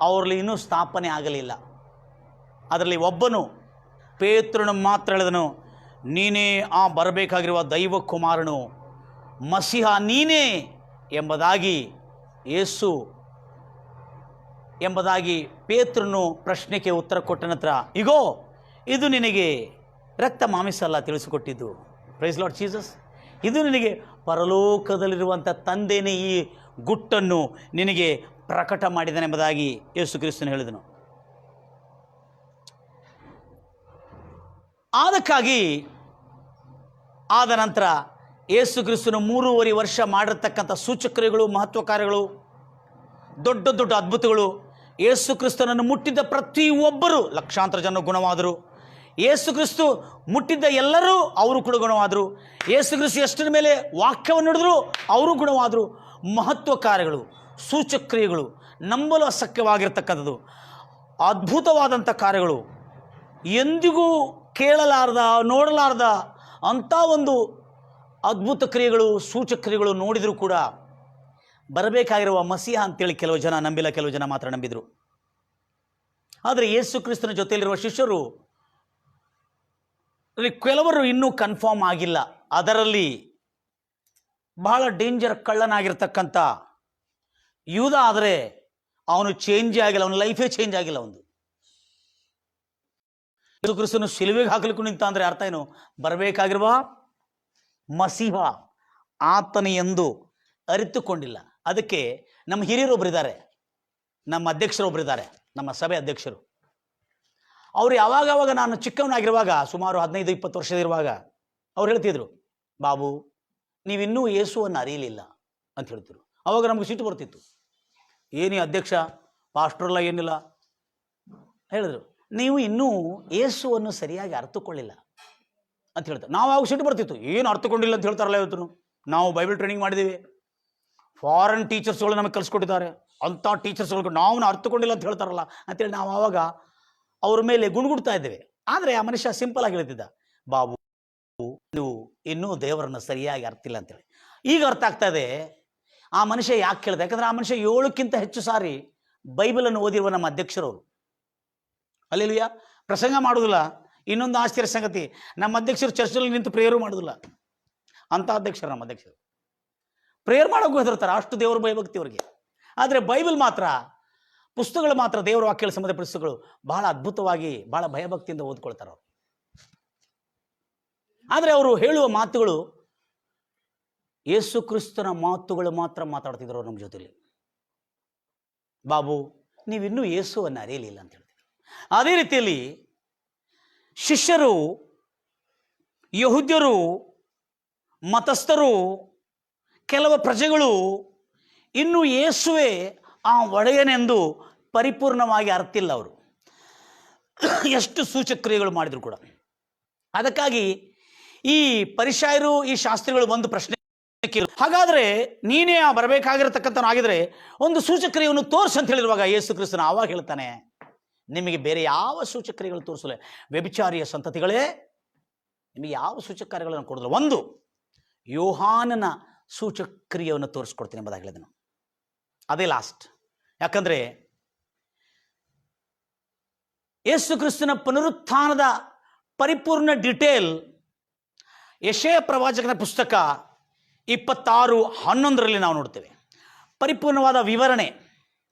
ಅವರಲ್ಲಿ ಇನ್ನೂ ಸ್ಥಾಪನೆ ಆಗಲಿಲ್ಲ. ಅದರಲ್ಲಿ ಒಬ್ಬನು ಪೇತ್ರನು ಮಾತ್ರ ಹೇಳಿದನು, ನೀನೇ ಆ ಬರಬೇಕಾಗಿರುವ ದೈವ ಕುಮಾರನು, ಮಸಿಹ ನೀನೇ ಎಂಬುದಾಗಿ ಯೇಸು ಎಂಬುದಾಗಿ ಪೇತ್ರನು ಪ್ರಶ್ನೆಗೆ ಉತ್ತರ ಕೊಟ್ಟ ನಂತರ, ಇಗೋ ಇದು ನಿನಗೆ ರಕ್ತ ಮಾಂಸ ಅಲ್ಲ ತಿಳಿಸಿಕೊಟ್ಟಿದ್ದು, ಪ್ರೈಸ್ ಲಾರ್ಡ್ ಜೀಸಸ್, ಇದು ನಿನಗೆ ಪರಲೋಕದಲ್ಲಿರುವಂಥ ತಂದೆನೇ ಈ ಗುಟ್ಟನ್ನು ನಿನಗೆ ಪ್ರಕಟ ಮಾಡಿದನೆಂಬುದಾಗಿ ಯೇಸು ಕ್ರಿಸ್ತನು ಹೇಳಿದನು. ಅದಕ್ಕಾಗಿ ಆದ ನಂತರ ಯೇಸು ಕ್ರಿಸ್ತನು 3.5 ವರ್ಷ ಮಾಡಿರ್ತಕ್ಕಂಥ ಸೂಚಕ್ರಿಯೆಗಳು, ಮಹತ್ವ ಕಾರ್ಯಗಳು, ದೊಡ್ಡ ದೊಡ್ಡ ಅದ್ಭುತಗಳು, ಯೇಸು ಕ್ರಿಸ್ತನನ್ನು ಮುಟ್ಟಿದ್ದ ಪ್ರತಿಯೊಬ್ಬರು ಲಕ್ಷಾಂತರ ಜನ ಗುಣವಾದರು. ಯೇಸು ಕ್ರಿಸ್ತು ಮುಟ್ಟಿದ್ದ ಎಲ್ಲರೂ ಅವರು ಕೂಡ ಗುಣವಾದರು. ಯೇಸು ಕ್ರಿಸ್ತು ಎಷ್ಟರ ಮೇಲೆ ವಾಕ್ಯವನ್ನು ಹಿಡಿದ್ರು ಅವರು ಗುಣವಾದರು. ಮಹತ್ವ ಕಾರ್ಯಗಳು, ಸೂಚಕ್ರಿಯೆಗಳು, ನಂಬಲು ಅಸಖ್ಯವಾಗಿರ್ತಕ್ಕಂಥದ್ದು, ಅದ್ಭುತವಾದಂಥ ಕಾರ್ಯಗಳು, ಎಂದಿಗೂ ಕೇಳಲಾರ್ದ ನೋಡಲಾರ್ದ ಅಂಥ ಒಂದು ಅದ್ಭುತ ಕ್ರಿಯೆಗಳು, ಸೂಚಕ್ರಿಯೆಗಳು ನೋಡಿದರೂ ಕೂಡ ಬರಬೇಕಾಗಿರುವ ಮಸಿಹ ಅಂತೇಳಿ ಕೆಲವು ಜನ ನಂಬಿಲ್ಲ, ಕೆಲವು ಜನ ಮಾತ್ರ ನಂಬಿದರು. ಆದರೆ ಯೇಸು ಕ್ರಿಸ್ತನ ಜೊತೆಯಲ್ಲಿರುವ ಶಿಷ್ಯರು ಕೆಲವರು ಇನ್ನೂ ಕನ್ಫರ್ಮ್ ಆಗಿಲ್ಲ. ಅದರಲ್ಲಿ ಬಹಳ ಡೇಂಜರ್ ಕಳ್ಳನಾಗಿರ್ತಕ್ಕಂಥ ಯೂದ, ಆದರೆ ಅವನು ಚೇಂಜೇ ಆಗಿಲ್ಲ, ಅವನ ಲೈಫೇ ಚೇಂಜ್ ಆಗಿಲ್ಲ. ಒಂದು ಯೇಸು ಕ್ರಿಸ್ತನು ಶಿಲುಬೆಗೆ ಹಾಕಲಿಕ್ಕೂ ನಿಂತ ಅಂದರೆ ಅರ್ಥ ಏನು? ಬರಬೇಕಾಗಿರುವ ಮಸಿಹ ಆತನ ಎಂದು ಅರಿತುಕೊಂಡಿಲ್ಲ. ಅದಕ್ಕೆ ನಮ್ಮ ಹಿರಿಯರೊಬ್ಬರಿದ್ದಾರೆ, ನಮ್ಮ ಅಧ್ಯಕ್ಷರೊಬ್ಬರಿದ್ದಾರೆ, ನಮ್ಮ ಸಭೆ ಅಧ್ಯಕ್ಷರು. ಅವರು ಯಾವಾಗ ನಾನು ಚಿಕ್ಕವನಾಗಿರುವಾಗ, ಸುಮಾರು 15-20 ವರ್ಷದಿರುವಾಗ ಅವ್ರು ಹೇಳ್ತಿದ್ರು, ಬಾಬು ನೀವಿನ್ನೂ ಯೇಸುವನ್ನು ಅರಿಯಲಿಲ್ಲ ಅಂತ ಹೇಳ್ತಿದ್ರು. ಅವಾಗ ನಮಗೆ ಸಿಟ್ಟು ಬರ್ತಿತ್ತು, ಏನೇ ಅಧ್ಯಕ್ಷ, ಪಾಸ್ಟ್ರಲ್ಲ, ಏನಿಲ್ಲ ಹೇಳಿದ್ರು, ನೀವು ಇನ್ನೂ ಯೇಸುವನ್ನು ಸರಿಯಾಗಿ ಅರ್ಥಕೊಳ್ಳಿಲ್ಲ ಅಂತ ಹೇಳ್ತಾರೆ. ನಾವು ಆವಾಗ ಸಿಟ್ಟು ಬರ್ತಿತ್ತು, ಏನು ಅರ್ಥಕೊಂಡಿಲ್ಲ ಅಂತ ಹೇಳ್ತಾರಲ್ಲ. ಇವತ್ತು ನಾವು ಬೈಬಲ್ ಟ್ರೈನಿಂಗ್ ಮಾಡಿದ್ದೀವಿ, ಫಾರಿನ್ ಟೀಚರ್ಸ್ಗಳು ನಮಗೆ ಕಲಿಸ್ಕೊಟ್ಟಿದ್ದಾರೆ, ಅಂಥ ಟೀಚರ್ಸ್ಗಳು ನಾವು ಅರ್ಥಕೊಂಡಿಲ್ಲ ಅಂತ ಹೇಳ್ತಾರಲ್ಲ ಅಂತೇಳಿ ನಾವು ಆವಾಗ ಅವ್ರ ಮೇಲೆ ಗುಣಗುಡ್ತಾ ಇದ್ದೇವೆ. ಆದರೆ ಆ ಮನುಷ್ಯ ಸಿಂಪಲ್ ಆಗಿ ಹೇಳ್ತಿದ್ದ, ಬಾಬು ನೀವು ಇನ್ನೂ ದೇವರನ್ನು ಸರಿಯಾಗಿ ಅರ್ಥಿಲ್ಲ ಅಂತೇಳಿ. ಈಗ ಅರ್ಥ ಆಗ್ತಾ ಇದೆ ಆ ಮನುಷ್ಯ ಯಾಕೆ ಕೇಳಿದೆ. ಯಾಕಂದ್ರೆ ಆ ಮನುಷ್ಯ 7ಕ್ಕಿಂತ ಹೆಚ್ಚು ಸಾರಿ ಬೈಬಲನ್ನು ಓದಿರುವ ನಮ್ಮ ಅಧ್ಯಕ್ಷರವರು. ಅಲ್ಲೆಲೂಯಾ, ಪ್ರಸಂಗ ಮಾಡೋದಿಲ್ಲ. ಇನ್ನೊಂದು ಆಶ್ಚರ್ಯ ಸಂಗತಿ, ನಮ್ಮ ಅಧ್ಯಕ್ಷರು ಚರ್ಚಲ್ಲಿ ನಿಂತು ಪ್ರೇಯರು ಮಾಡೋದಿಲ್ಲ. ಅಂಥ ಅಧ್ಯಕ್ಷರು ನಮ್ಮ ಅಧ್ಯಕ್ಷರು ಪ್ರೇಯರ್ ಮಾಡೋಕ್ಕೂ ಹೆದರ್ತಾರೆ, ಅಷ್ಟು ದೇವರ ಭಯಭಕ್ತಿ ಅವರಿಗೆ. ಆದರೆ ಬೈಬಲ್ ಮಾತ್ರ, ಪುಸ್ತಕಗಳು ಮಾತ್ರ, ದೇವರ ವಾಕ್ಯಗಳ ಸಂಬಂಧ ಪುಸ್ತಕಗಳು ಬಹಳ ಅದ್ಭುತವಾಗಿ, ಬಹಳ ಭಯಭಕ್ತಿಯಿಂದ ಓದ್ಕೊಳ್ತಾರೆ ಅವರು. ಆದರೆ ಅವರು ಹೇಳುವ ಮಾತುಗಳು ಯೇಸು ಕ್ರಿಸ್ತನ ಮಾತುಗಳು ಮಾತ್ರ ಮಾತಾಡ್ತಿದ್ರು ನಮ್ಮ ಜೊತೆಲಿ. ಬಾಬು, ನೀವಿನ್ನೂ ಯೇಸುವನ್ನು ಅರಿಯಲಿಲ್ಲ ಅಂತ ಹೇಳ್ತಿದ್ರು. ಅದೇ ರೀತಿಯಲ್ಲಿ ಶಿಷ್ಯರು, ಯಹೂದ್ಯರು, ಮತಸ್ಥರು, ಕೆಲವು ಪ್ರಜೆಗಳು ಇನ್ನೂ ಯೇಸುವೆ ಆ ಒಡೆಯನೆಂದು ಪರಿಪೂರ್ಣವಾಗಿ ಅರ್ತಿಲ್ಲ ಅವರು, ಎಷ್ಟು ಸೂಚಕ್ರಿಯೆಗಳು ಮಾಡಿದ್ರು ಕೂಡ. ಅದಕ್ಕಾಗಿ ಈ ಪರಿಸಾಯರು, ಈ ಶಾಸ್ತ್ರಿಗಳು ಒಂದು ಪ್ರಶ್ನೆ, ಹಾಗಾದರೆ ನೀನೇ ಬರಬೇಕಾಗಿರತಕ್ಕಂಥವನಾಗಿದ್ರೆ ಒಂದು ಸೂಚಕ್ರಿಯೆಯನ್ನು ತೋರಿಸು ಅಂತ ಹೇಳಿರುವಾಗ ಯೇಸು ಕ್ರಿಸ್ತನ ಆವಾಗ ಹೇಳ್ತಾನೆ, ನಿಮಗೆ ಬೇರೆ ಯಾವ ಸೂಚಕ್ರಿಯೆಗಳು ತೋರಿಸಲ್ಲ, ವ್ಯಭಿಚಾರಿಯ ಸಂತತಿಗಳೇ, ನಿಮಗೆ ಯಾವ ಸೂಚಕರ್ಯಗಳನ್ನು ಕೊಡೋದಿಲ್ಲ, ಒಂದು ಯೋಹಾನನ ಸೂಚಕ್ರಿಯೆಯನ್ನು ತೋರಿಸ್ಕೊಡ್ತೀನಿ ಎಂಬುದಾಗಿ ಹೇಳಿದನು. ಅದೇ ಲಾಸ್ಟ್. ಯಾಕಂದರೆ ಯೇಸು ಕ್ರಿಸ್ತನ ಪುನರುತ್ಥಾನದ ಪರಿಪೂರ್ಣ ಡಿಟೇಲ್ ಯೆಶಾಯ ಪ್ರವಾಚಕನ ಪುಸ್ತಕ 26:11 ನಾವು ನೋಡ್ತೇವೆ. ಪರಿಪೂರ್ಣವಾದ ವಿವರಣೆ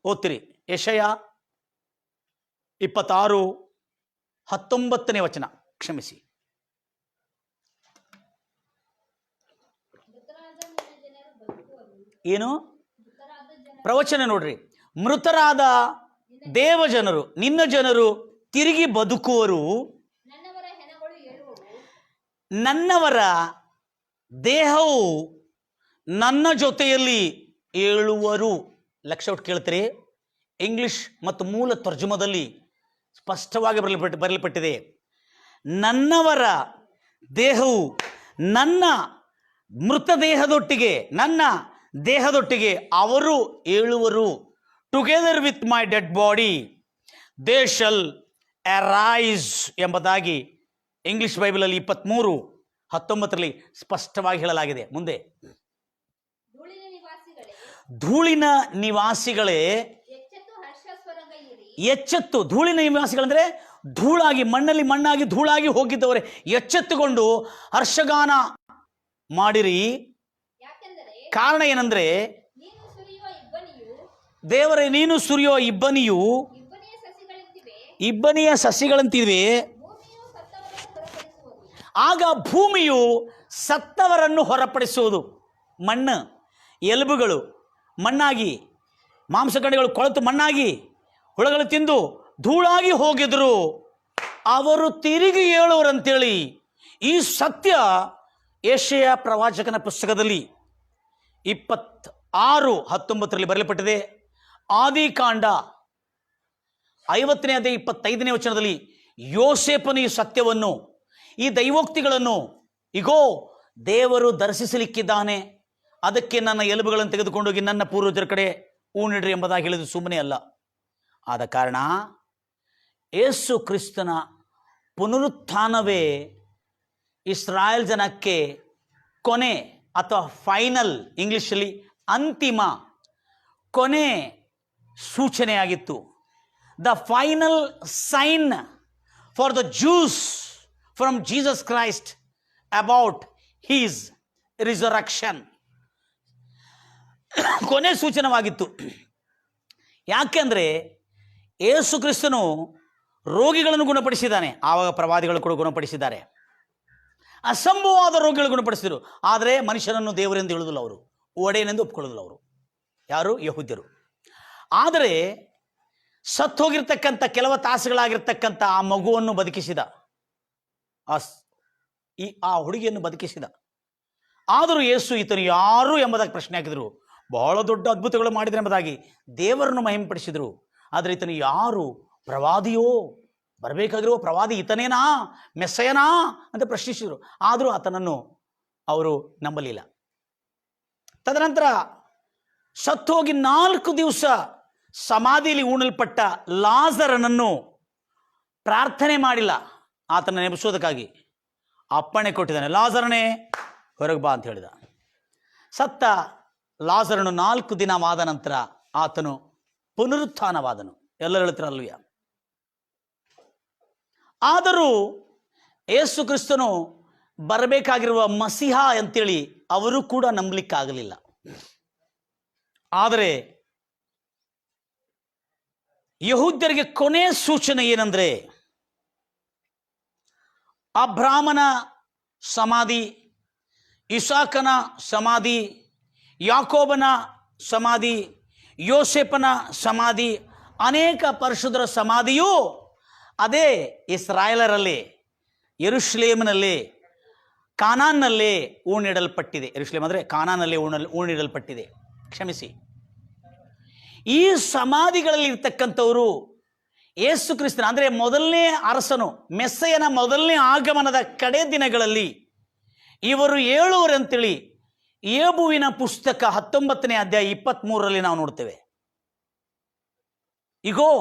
ಓದ್ತೀರಿ. ಯೆಶಾಯ 26:19 ಕ್ಷಮಿಸಿ. ಏನು ಪ್ರವಚನ ನೋಡ್ರಿ. ಮೃತರಾದ ದೇವಜನರು, ನಿನ್ನ ಜನರು ತಿರುಗಿ ಬದುಕುವರು, ನನ್ನವರ ದೇಹವು ನನ್ನ ಜೊತೆಯಲ್ಲಿ ಏಳುವರು. ಲಕ್ಷ ಒಟ್ಟು ಕೇಳ್ತೀರಿ. ಇಂಗ್ಲಿಷ್ ಮತ್ತು ಮೂಲ ತರ್ಜುಮದಲ್ಲಿ ಸ್ಪಷ್ಟವಾಗಿ ಬರೆಯಲ್ಪಟ್ಟಿದೆ, ನನ್ನವರ ದೇಹವು ನನ್ನ ಮೃತದೇಹದೊಟ್ಟಿಗೆ, ನನ್ನ ದೇಹದೊಟ್ಟಿಗೆ ಅವರು ಏಳುವರು. Together with my dead body they shall arise ಎಂಬುದಾಗಿ ಇಂಗ್ಲಿಷ್ ಬೈಬಲಲ್ಲಿ 23:19 ಸ್ಪಷ್ಟವಾಗಿ ಹೇಳಲಾಗಿದೆ. ಮುಂದೆ, ಧೂಳಿನ ನಿವಾಸಿಗಳೇ ಎಚ್ಚೆತ್ತು. ಧೂಳಿನ ನಿವಾಸಿಗಳಂದ್ರೆ ಧೂಳಾಗಿ, ಮಣ್ಣಲ್ಲಿ ಮಣ್ಣಾಗಿ ಧೂಳಾಗಿ ಹೋಗಿದ್ದವರೇ ಎಚ್ಚೆತ್ತುಕೊಂಡು ಹರ್ಷಗಾನ ಮಾಡಿರಿ. ಕಾರಣ ಏನಂದ್ರೆ, ದೇವರೇ ನೀನು ಸುರಿಯೋ ಇಬ್ಬನಿಯು ಇಬ್ಬನಿಯ ಸಸಿಗಳಂತಿವೆ, ಆಗ ಭೂಮಿಯು ಸತ್ತವರನ್ನು ಹೊರಪಡಿಸುವುದು. ಮಣ್ಣು, ಎಲುಬುಗಳು ಮಣ್ಣಾಗಿ, ಮಾಂಸಖಂಡಗಳು ಕೊಳೆತು ಮಣ್ಣಾಗಿ, ಹುಳಗಳು ತಿಂದು ಧೂಳಾಗಿ ಹೋಗಿದ್ರು, ಅವರು ತಿರುಗಿ ಏಳುವರಂತೇಳಿ ಈ ಸತ್ಯ ಯೆಶಾಯ ಪ್ರವಾಚಕನ ಪುಸ್ತಕದಲ್ಲಿ 26:19 ಬರೆಯಲ್ಪಟ್ಟಿದೆ. ಆದಿಕಾಂಡ 50ನೇ ಅಧ್ಯಾಯ 25ನೇ ವಚನದಲ್ಲಿ ಯೋಸೇಫನು ಈ ಸತ್ಯವನ್ನು, ಈ ದೈವೋಕ್ತಿಗಳನ್ನು ಇಗೋ ದೇವರು ದರ್ಶಿಸಲಿಕ್ಕಿದ್ದಾನೆ, ಅದಕ್ಕೆ ನನ್ನ ಎಲುಬುಗಳನ್ನು ತೆಗೆದುಕೊಂಡೋಗಿ ನನ್ನ ಪೂರ್ವಜರ ಕಡೆ ಊಣಿಡ್ರಿ ಎಂಬುದಾಗಿ ಹೇಳಿದ್ದು ಸುಮ್ಮನೆ ಅಲ್ಲ. ಆದ ಕಾರಣ ಯೇಸು ಕ್ರಿಸ್ತನ ಪುನರುತ್ಥಾನವೇ ಇಸ್ರಾಯೇಲ್ ಜನಕ್ಕೆ ಕೊನೆ ಅಥವಾ ಫೈನಲ್, ಇಂಗ್ಲಿಷಲ್ಲಿ ಅಂತಿಮ, ಕೊನೆ ಸೂಚನೆಯಾಗಿತ್ತು. The final sign for the Jews from Jesus Christ about his resurrection. ಕೊನೆ ಸೂಚನವಾಗಿತ್ತು. ಯಾಕೆಂದರೆ ಯೇಸು ಕ್ರಿಸ್ತನು ರೋಗಿಗಳನ್ನು ಗುಣಪಡಿಸಿದ್ದಾನೆ, ಆವಾಗ ಪ್ರವಾದಿಗಳು ಕೂಡ ಗುಣಪಡಿಸಿದ್ದಾರೆ. ಅಸಂಭವವಾದ ರೋಗಿಗಳು ಗುಣಪಡಿಸಿದರು. ಆದರೆ ಮನುಷ್ಯನನ್ನು ದೇವರೆಂದು ಹೇಳುವುದಿಲ್ಲ ಅವರು, ಒಡೆಯನೆಂದು ಒಪ್ಕೊಳ್ಳೋದಿಲ್ಲ ಅವರು. ಯಾರು? ಯಹೂದ್ಯರು. ಆದರೆ ಸತ್ತೋಗಿರ್ತಕ್ಕಂಥ ಕೆಲವು ತಾಸುಗಳಾಗಿರ್ತಕ್ಕಂಥ ಆ ಮಗುವನ್ನು ಬದುಕಿಸಿದ, ಆ ಹುಡುಗಿಯನ್ನು ಬದುಕಿಸಿದ. ಆದರೂ ಯೇಸು ಈತನು ಯಾರು ಎಂಬುದಾಗಿ ಪ್ರಶ್ನೆ ಹಾಕಿದರು. ಬಹಳ ದೊಡ್ಡ ಅದ್ಭುತಗಳು ಮಾಡಿದರೆ ಎಂಬುದಾಗಿ ದೇವರನ್ನು ಮಹಿಮೆಪಡಿಸಿದರು. ಆದರೆ ಈತನು ಯಾರು? ಪ್ರವಾದಿಯೋ? ಬರಬೇಕಾಗಿರುವ ಪ್ರವಾದಿ ಈತನೇನಾ? ಮೆಸ್ಸಯನಾ ಅಂತ ಪ್ರಶ್ನಿಸಿದರು. ಆದರೂ ಆತನನ್ನು ಅವರು ನಂಬಲಿಲ್ಲ. ತದನಂತರ ಸತ್ತೋಗಿ 4 ದಿವಸ ಸಮಾಧಿಯಲ್ಲಿ ಉಣಲ್ಪಟ್ಟ ಲಾಜರನನ್ನು ಪ್ರಾರ್ಥನೆ ಮಾಡಿಲ್ಲ, ಆತನ ನೆನಪಿಸೋದಕ್ಕಾಗಿ ಅಪ್ಪಣೆ ಕೊಟ್ಟಿದ್ದಾನೆ. ಲಾಜರನೇ ಹೊರಗೆ ಬಾ ಅಂತ ಹೇಳಿದ. ಸತ್ತ ಲಾಜರನು 4 ದಿನವಾದ ನಂತರ ಆತನು ಪುನರುತ್ಥಾನವಾದನು. ಎಲ್ಲರೂ ಹೇಳ್ತಾರೆ ಅಲ್ವಯ್ಯ. ಆದರೂ ಯೇಸು ಕ್ರಿಸ್ತನು ಬರಬೇಕಾಗಿರುವ ಮಸಿಹ ಅಂತೇಳಿ ಅವರು ಕೂಡ ನಂಬಲಿಕ್ಕಾಗಲಿಲ್ಲ. ಆದರೆ ಯಹೂದ್ಯರಿಗೆ ಕೊನೆಯ ಸೂಚನೆ ಏನಂದ್ರೆ, ಅಬ್ರಾಮನ ಸಮಾಧಿ, ಇಸಾಕನ ಸಮಾಧಿ, ಯಾಕೋಬನ ಸಮಾಧಿ, ಯೋಸೇಫನ ಸಮಾಧಿ, ಅನೇಕ ಪರಿಶುದ್ಧರ ಸಮಾಧಿಯೂ ಅದೇ ಇಸ್ರಾಯೇಲರಲ್ಲಿ ಯೆರೂಸಲೇಮಿನಲ್ಲಿ ಕಾನಾನ್ನಲ್ಲಿ ಊಣಿಡಲ್ಪಟ್ಟಿದೆ. ಯೆರೂಸಲೇಮ್ ಅಂದರೆ ಕಾನಾನ್ನಲ್ಲಿ ಊಣಿಡಲ್ಪಟ್ಟಿದೆ, ಕ್ಷಮಿಸಿ. ಈ ಸಮಾಧಿಗಳಲ್ಲಿ ಇರ್ತಕ್ಕಂಥವರು ಯೇಸು ಕ್ರಿಸ್ತನ ಅಂದರೆ ಮೊದಲನೇ ಅರಸನು ಮೆಸ್ಸಯ್ಯನ ಮೊದಲನೇ ಆಗಮನದ ಕಡೆ ದಿನಗಳಲ್ಲಿ ಇವರು ಏಳುವರಂತೇಳಿ ಏಬುವಿನ ಪುಸ್ತಕ 19ನೇ ಅಧ್ಯಾಯ 23ರಲ್ಲಿ ನಾವು ನೋಡ್ತೇವೆ. ಇಗೋ,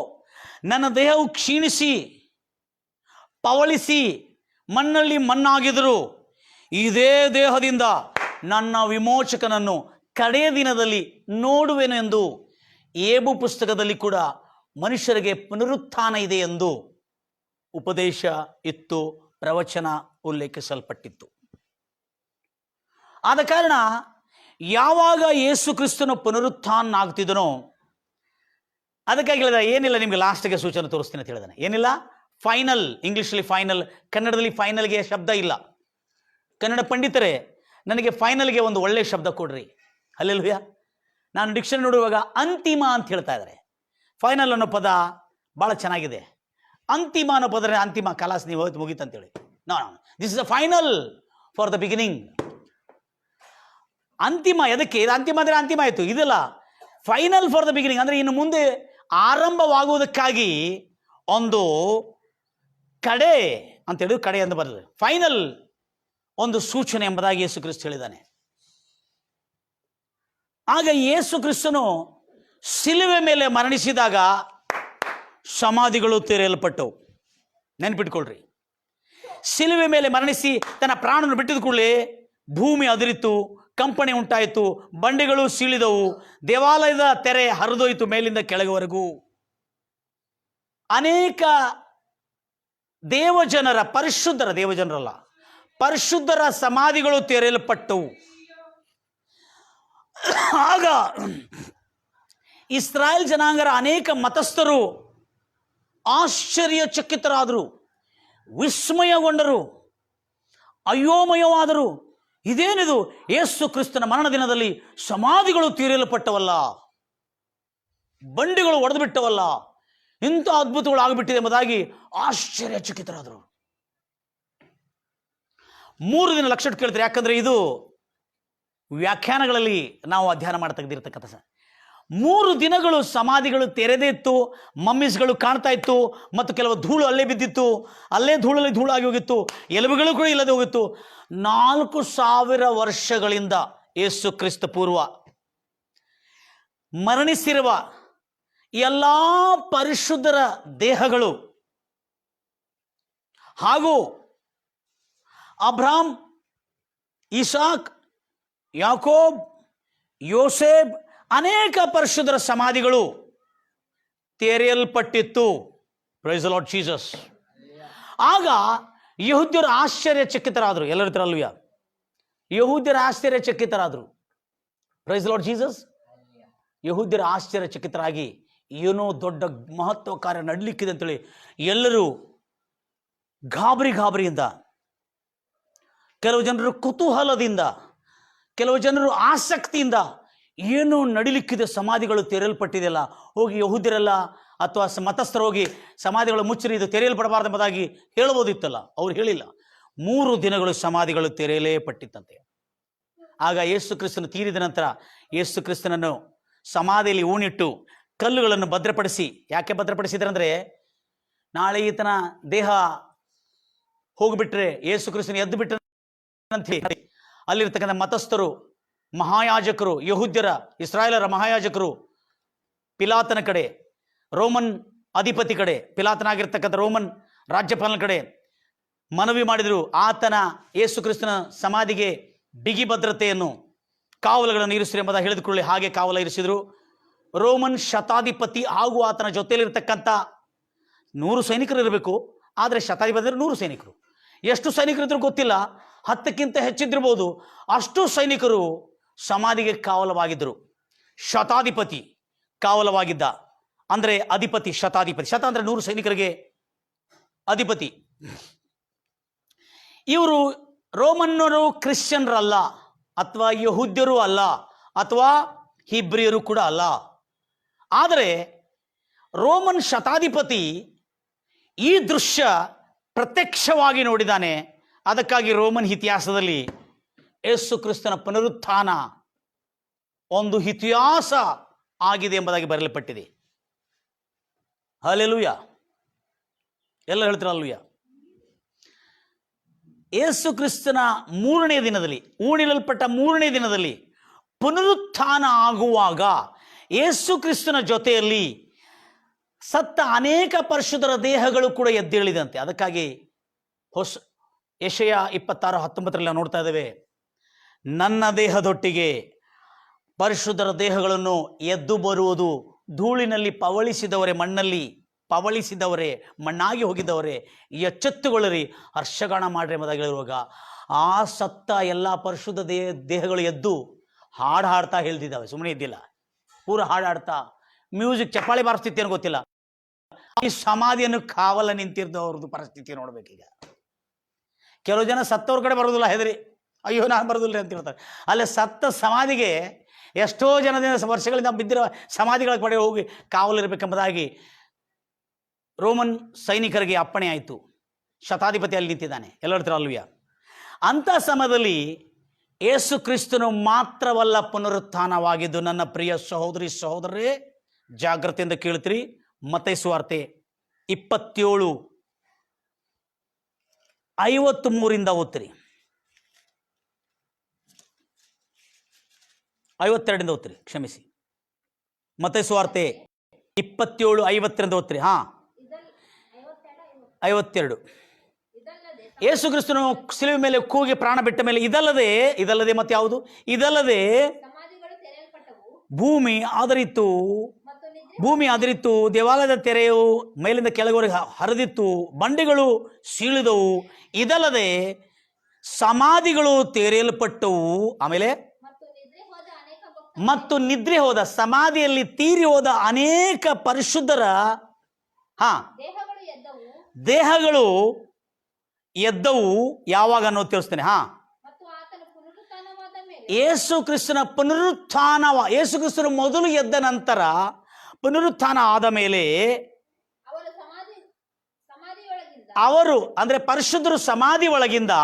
ನನ್ನ ದೇಹವು ಕ್ಷೀಣಿಸಿ ಪವಳಿಸಿ ಮಣ್ಣಲ್ಲಿ ಮಣ್ಣಾಗಿದ್ರು, ಇದೇ ದೇಹದಿಂದ ನನ್ನ ವಿಮೋಚಕನನ್ನು ಕಡೆಯ ದಿನದಲ್ಲಿ ನೋಡುವೆನು ಎಂದು ಏಬು ಪುಸ್ತಕದಲ್ಲಿ ಕೂಡ ಮನುಷ್ಯರಿಗೆ ಪುನರುತ್ಥಾನ ಇದೆ ಎಂದು ಉಪದೇಶ ಇತ್ತು, ಪ್ರವಚನ ಉಲ್ಲೇಖಿಸಲ್ಪಟ್ಟಿತ್ತು. ಆದ ಕಾರಣ ಯಾವಾಗ ಯೇಸು ಕ್ರಿಸ್ತನು ಪುನರುತ್ಥಾನ ಆಗ್ತಿದನೋ, ಅದಕ್ಕಾಗಿ ಹೇಳಿದ ಏನಿಲ್ಲ, ನಿಮಗೆ ಲಾಸ್ಟ್ಗೆ ಸೂಚನೆ ತೋರಿಸ್ತೀನಿ ಅಂತ ಹೇಳಿದಾನೆ. ಏನಿಲ್ಲ, ಫೈನಲ್, ಇಂಗ್ಲೀಷಲ್ಲಿ ಫೈನಲ್, ಕನ್ನಡದಲ್ಲಿ ಫೈನಲ್ಗೆ ಶಬ್ದ ಇಲ್ಲ. ಕನ್ನಡ ಪಂಡಿತರೇ, ನನಗೆ ಫೈನಲ್ಗೆ ಒಂದು ಒಳ್ಳೆಯ ಶಬ್ದ ಕೊಡ್ರಿ. ಹಲ್ಲೆಲೂಯಾ. ನಾನು ಡಿಕ್ಷನರಿ ನೋಡುವಾಗ ಅಂತಿಮ ಅಂತ ಹೇಳ್ತಾ ಇದ್ದಾರೆ. ಫೈನಲ್ ಅನ್ನೋ ಪದ ಭಾಳ ಚೆನ್ನಾಗಿದೆ. ಅಂತಿಮ ಅನ್ನೋ ಪದ ಅಂತಿಮ ಕಲಾಸ್ ನೀವು ಹೋಯ್ತು ಮುಗೀತಂತೇಳಿ. No, this is the final for the beginning. ಅಂತಿಮ ಎದಕ್ಕೆ? ಇದು ಅಂತಿಮ ಅಂದರೆ ಅಂತಿಮ ಆಯಿತು. ಇದಲ್ಲ, ಫೈನಲ್ ಫಾರ್ ದ ಬಿಗಿನಿಂಗ್ ಅಂದರೆ ಇನ್ನು ಮುಂದೆ ಆರಂಭವಾಗುವುದಕ್ಕಾಗಿ ಒಂದು ಕಡೆ ಅಂತ ಹೇಳಿದ್ರು, ಕಡೆ ಅಂತ ಬರ್ತದೆ. ಫೈನಲ್ ಒಂದು ಸೂಚನೆ ಎಂಬುದಾಗಿ ಯೇಸು ಕ್ರಿಸ್ತ ಹೇಳಿದ್ದಾನೆ. ಆಗ ಯೇಸು ಕ್ರಿಸ್ತನು ಶಿಲುವೆ ಮೇಲೆ ಮರಣಿಸಿದಾಗ ಸಮಾಧಿಗಳು ತೆರೆಯಲ್ಪಟ್ಟವು. ನೆನ್ಪಿಟ್ಕೊಳ್ರಿ, ಶಿಲುವೆ ಮೇಲೆ ಮರಣಿಸಿ ತನ್ನ ಪ್ರಾಣವನ್ನು ಬಿಟ್ಟಿದ ಕೂಡಲೇ ಭೂಮಿ ಅದಿರಿತು, ಕಂಪನೆ ಉಂಟಾಯಿತು, ಬಂಡೆಗಳು ಸೀಳಿದವು, ದೇವಾಲಯದ ತೆರೆ ಹರಿದೋಯ್ತು ಮೇಲಿಂದ ಕೆಳಗವರೆಗೂ. ಅನೇಕ ದೇವಜನರ, ಪರಿಶುದ್ಧರ, ದೇವಜನರಲ್ಲ, ಪರಿಶುದ್ಧರ ಸಮಾಧಿಗಳು ತೆರೆಯಲ್ಪಟ್ಟವು. ಆಗ ಇಸ್ರಾಯೇಲ್ ಜನಾಂಗರ ಅನೇಕ ಮತಸ್ಥರು ಆಶ್ಚರ್ಯಚಕಿತರಾದರು, ವಿಸ್ಮಯಗೊಂಡರು, ಅಯೋಮಯವಾದರು. ಇದೇನಿದು? ಯೇಸು ಕ್ರಿಸ್ತನ ಮರಣ ದಿನದಲ್ಲಿ ಸಮಾಧಿಗಳು ತೀರಲ್ಪಟ್ಟವಲ್ಲ, ಬಂಡಿಗಳು ಒಡೆದು ಬಿಟ್ಟವಲ್ಲ, ಇಂಥ ಅದ್ಭುತಗಳು ಆಗಿಬಿಟ್ಟಿದೆ ಎಂಬುದಾಗಿ ಆಶ್ಚರ್ಯಚಕಿತರಾದರು. 3 ದಿನ ಲಕ್ಷ ಕೇಳ್ತಾರೆ. ಯಾಕಂದ್ರೆ ಇದು ವ್ಯಾಖ್ಯಾನಗಳಲ್ಲಿ ನಾವು ಅಧ್ಯಯನ ಮಾಡಿ ತೆಗೆದಿರ್ತಕ್ಕಂಥ 3 ದಿನಗಳು ಸಮಾಧಿಗಳು ತೆರೆದೇ ಇತ್ತು, ಮಮ್ಮೀಸ್ಗಳು ಕಾಣ್ತಾ ಇತ್ತು, ಮತ್ತು ಕೆಲವು ಧೂಳು ಅಲ್ಲೇ ಬಿದ್ದಿತ್ತು, ಅಲ್ಲೇ ಧೂಳಲ್ಲಿ ಧೂಳಾಗಿ ಹೋಗಿತ್ತು, ಎಲುಬುಗಳು ಕೂಡ ಇಲ್ಲದೆ ಹೋಗಿತ್ತು. 4000 ವರ್ಷಗಳಿಂದ ಯೇಸು ಕ್ರಿಸ್ತ ಪೂರ್ವ ಮರಣಿಸಿರುವ ಎಲ್ಲ ಪರಿಶುದ್ಧರ ದೇಹಗಳು ಹಾಗೂ ಅಬ್ರಾಮ್, ಇಸಾಕ್, ಯಾಕೋಬ್, ಯೋಸೇಫ್, ಅನೇಕ ಪರಿಶುದ್ಧರ ಸಮಾಧಿಗಳು ತೆರೆಯಲ್ಪಟ್ಟಿತ್ತು. Praise the Lord Jesus. ಆಗ ಯಹೂದ್ಯರು ಆಶ್ಚರ್ಯಚಕಿತರಾದರು. ಎಲ್ಲರಿದ್ರಲ್ವ್ಯಾ? ಯಹೂದ್ಯರು ಆಶ್ಚರ್ಯಚಕಿತರಾದರು. Praise the Lord Jesus. ಯಹೂದ್ಯರು ಆಶ್ಚರ್ಯಚಕಿತರಾಗಿ ಏನೋ ದೊಡ್ಡ ಮಹತ್ವ ಕಾರ್ಯ ನಡಲಿಕ್ಕಿದೆ ಅಂತೇಳಿ ಎಲ್ಲರೂ ಗಾಬರಿಯಿಂದ, ಕೆಲವು ಜನರು ಕುತೂಹಲದಿಂದ, ಕೆಲವು ಜನರು ಆಸಕ್ತಿಯಿಂದ, ಏನು ನಡಿಲಿಕ್ಕಿದೆ, ಸಮಾಧಿಗಳು ತೆರೆಯಲ್ಪಟ್ಟಿದೆಯಲ್ಲ, ಹೋಗಿ ಯಹೂದ್ಯರೆಲ್ಲ ಅಥವಾ ಮತಸ್ಥರು ಹೋಗಿ ಸಮಾಧಿಗಳು ಮುಚ್ಚಿರಿ, ಇದು ತೆರೆಯಲ್ಪಡಬಾರ್ದು ಎಂಬುದಾಗಿ ಹೇಳ್ಬೋದಿತ್ತಲ್ಲ. ಅವ್ರು ಹೇಳಿಲ್ಲ. 3 ದಿನಗಳು ಸಮಾಧಿಗಳು ತೆರೆಯಲೇಪಟ್ಟಿತ್ತಂತೆ. ಆಗ ಯೇಸು ಕ್ರಿಸ್ತನು ತೀರಿದ ನಂತರ ಯೇಸು ಕ್ರಿಸ್ತನನ್ನು ಸಮಾಧಿಯಲ್ಲಿ ಊಣಿಟ್ಟು ಕಲ್ಲುಗಳನ್ನು ಭದ್ರಪಡಿಸಿ, ಯಾಕೆ ಭದ್ರಪಡಿಸಿದ್ರಂದ್ರೆ, ನಾಳೆ ಈತನ ದೇಹ ಹೋಗಿಬಿಟ್ರೆ ಯೇಸು ಕ್ರಿಸ್ತನ ಎದ್ದು ಬಿಟ್ಟಂತ ಅಲ್ಲಿರ್ತಕ್ಕಂಥ ಮತಸ್ಥರು, ಮಹಾಯಾಜಕರು, ಯಹೂದ್ಯರ, ಇಸ್ರಾಯೇಲರ ಮಹಾಯಾಜಕರು ಪಿಲಾತನ ಕಡೆ, ರೋಮನ್ ಅಧಿಪತಿ ಕಡೆ, ಪಿಲಾತನಾಗಿರ್ತಕ್ಕಂಥ ರೋಮನ್ ರಾಜ್ಯಪಾಲನ ಕಡೆ ಮನವಿ ಮಾಡಿದರು. ಆತನ ಯೇಸು ಕ್ರಿಸ್ತನ ಸಮಾಧಿಗೆ ಬಿಗಿ ಭದ್ರತೆಯನ್ನು, ಕಾವಲುಗಳನ್ನು ಇರಿಸಿರಿ ಎಂಬುದಾಗಿ ಹೇಳಿದುಕೊಳ್ಳಿ. ಹಾಗೆ ಕಾವಲು ಇರಿಸಿದರು. ರೋಮನ್ ಶತಾಧಿಪತಿ ಹಾಗೂ ಆತನ ಜೊತೆಯಲ್ಲಿರ್ತಕ್ಕಂಥ 100 ಸೈನಿಕರು ಇರಬೇಕು, ಆದರೆ ಶತಾಧಿಪತಿ 100 ಸೈನಿಕರು. ಎಷ್ಟು ಸೈನಿಕರು ಇದ್ರು ಗೊತ್ತಿಲ್ಲ, 10ಕ್ಕಿಂತ ಹೆಚ್ಚಿದ್ದಿರ್ಬೋದು. ಅಷ್ಟು ಸೈನಿಕರು ಸಮಾಧಿಗೆ ಕಾವಲವಾಗಿದ್ದರು. ಶತಾಧಿಪತಿ ಕಾವಲವಾಗಿದ್ದ, ಅಂದರೆ ಅಧಿಪತಿ, ಶತಾಧಿಪತಿ. ಶತ ಅಂದರೆ 100 ಸೈನಿಕರಿಗೆ ಅಧಿಪತಿ. ಇವರು ರೋಮನ್ನರು ಕ್ರಿಶ್ಚಿಯನ್ರಲ್ಲ, ಅಥವಾ ಯಹೂದ್ಯರು ಅಲ್ಲ, ಅಥವಾ ಹಿಬ್ರಿಯರು ಕೂಡ ಅಲ್ಲ. ಆದರೆ ರೋಮನ್ ಶತಾಧಿಪತಿ ಈ ದೃಶ್ಯ ಪ್ರತ್ಯಕ್ಷವಾಗಿ ನೋಡಿದ್ದಾನೆ. ಅದಕ್ಕಾಗಿ ರೋಮನ್ ಇತಿಹಾಸದಲ್ಲಿ ಯೇಸು ಕ್ರಿಸ್ತನ ಪುನರುತ್ಥಾನ ಒಂದು ಇತಿಹಾಸ ಆಗಿದೆ ಎಂಬುದಾಗಿ ಬರೆಯಲ್ಪಟ್ಟಿದೆ. ಹಲ್ಲೆಲೂಯ. ಎಲ್ಲ ಹೇಳ್ತೀರ ಹಲ್ಲೆಲೂಯ. ಯೇಸು ಕ್ರಿಸ್ತನ 3ನೇ ದಿನದಲ್ಲಿ, ಊಣಿಡಲ್ಪಟ್ಟ 3ನೇ ದಿನದಲ್ಲಿ ಪುನರುತ್ಥಾನ ಆಗುವಾಗ ಯೇಸು ಕ್ರಿಸ್ತನ ಜೊತೆಯಲ್ಲಿ ಸತ್ತ ಅನೇಕ ಪರಿಶುದ್ಧರ ದೇಹಗಳು ಕೂಡ ಎದ್ದೇಳಿದಂತೆ. ಅದಕ್ಕಾಗಿ ಯೆಶಯ 26:19 ನಾವು ನೋಡ್ತಾ ಇದ್ದೇವೆ, ನನ್ನ ದೇಹದೊಟ್ಟಿಗೆ ಪರಿಶುದ್ಧರ ದೇಹಗಳನ್ನು ಎದ್ದು ಬರುವುದು, ಧೂಳಿನಲ್ಲಿ ಪವಳಿಸಿದವರೇ, ಮಣ್ಣಲ್ಲಿ ಪವಳಿಸಿದವರೇ, ಮಣ್ಣಾಗಿ ಹೋಗಿದ್ದವರೇ ಎಚ್ಚೆತ್ತುಕೊಳ್ಳಿರಿ, ಹರ್ಷಗಾನ ಮಾಡ್ರಿ ಎಂಬುದಾಗಿ ಹೇಳಿರುವಾಗ ಆ ಸತ್ತ ಎಲ್ಲ ಪರಿಶುದ್ಧ ದೇಹಗಳು ಎದ್ದು ಹಾಡು ಹಾಡ್ತಾ ಹೇಳ್ತಿದ್ದಾವೆ. ಸುಮ್ಮನೆ ಇದ್ದಿಲ್ಲ, ಪೂರ ಹಾಡು ಹಾಡ್ತಾ ಮ್ಯೂಸಿಕ್ ಚಪ್ಪಾಳೆ ಬಾರಿಸ್ತಿತ್ತೇನು ಗೊತ್ತಿಲ್ಲ. ಈ ಸಮಾಧಿಯನ್ನು ಕಾವಲ ನಿಂತಿದ್ದವ್ರದ್ದು ಪರಿಸ್ಥಿತಿ ನೋಡ್ಬೇಕೀಗ. ಕೆಲವು ಜನ ಸತ್ತವ್ರ ಕಡೆ ಬರೋದಿಲ್ಲ, ಹೆದರಿ ಅಯ್ಯೋ ನಾನು ಬರೋದಿಲ್ಲ ಅಂತ ಹೇಳ್ತಾರೆ. ಅಲ್ಲೇ ಸತ್ತ ಸಮಾಧಿಗೆ ಎಷ್ಟೋ ಜನದಿಂದ ವರ್ಷಗಳಿಂದ ಬಿದ್ದಿರೋ ಸಮಾಧಿಗಳ ಕಡೆ ಹೋಗಿ ಕಾವಲಿರಬೇಕೆಂಬುದಾಗಿ ರೋಮನ್ ಸೈನಿಕರಿಗೆ ಅಪ್ಪಣೆ ಆಯಿತು. ಶತಾಧಿಪತಿ ಅಲ್ಲಿ ನಿಂತಿದ್ದಾನೆ. ಎಲ್ಲರ ಅಲ್ವಿಯ. ಅಂಥ ಸಮಯದಲ್ಲಿ ಯೇಸು ಕ್ರಿಸ್ತನು ಮಾತ್ರವಲ್ಲ ಪುನರುತ್ಥಾನವಾಗಿದ್ದು. ನನ್ನ ಪ್ರಿಯ ಸಹೋದರಿ ಸಹೋದರರೇ, ಜಾಗ್ರತೆಯಿಂದ ಕೇಳ್ತೀರಿ. ಮತ್ತಾಯ ಸುವಾರ್ತೆ 27:53 ಓದ್ತೀರಿ, 52 ಓದ್ತೀರಿ, ಕ್ಷಮಿಸಿ. ಮತ್ತಾಯ ಸುವಾರ್ತೆ 27:50 ಓದ್ತೀರಿ. 52. ಯೇಸು ಕ್ರಿಸ್ತನು ಶಿಲುಬೆ ಮೇಲೆ ಕೂಗಿ ಪ್ರಾಣ ಬಿಟ್ಟ ಮೇಲೆ ಇದಲ್ಲದೆ ಮತ್ತೆ ಯಾವುದು? ಇದಲ್ಲದೆ ಭೂಮಿ ಆದರಿತ್ತು, ದೇವಾಲಯದ ತೆರೆಯು ಮೇಲಿಂದ ಕೆಳಗವರೆಗೆ ಹರಿದಿತ್ತು, ಬಂಡೆಗಳು ಸೀಳಿದವು. ಇದಲ್ಲದೆ ಸಮಾಧಿಗಳು ತೆರೆಯಲ್ಪಟ್ಟವು. ಆಮೇಲೆ ಮತ್ತು ನಿದ್ರೆ ಹೋದ, ಸಮಾಧಿಯಲ್ಲಿ ತೀರಿ ಹೋದ ಅನೇಕ ಪರಿಶುದ್ಧರ ದೇಹಗಳು ಎದ್ದವು. ಯಾವಾಗ ಅನ್ನೋದು ತಿಳಿಸ್ತೇನೆ. ಯೇಸು ಕ್ರಿಸ್ತನ ಯೇಸು ಕ್ರಿಸ್ತನು ಮೊದಲು ಎದ್ದ ನಂತರ ಪುನರುತ್ಥಾನ ಆದ ಮೇಲೆ ಅವರು, ಅಂದ್ರೆ ಪರಿಶುದ್ಧರು, ಸಮಾಧಿ ಒಳಗಿಂದ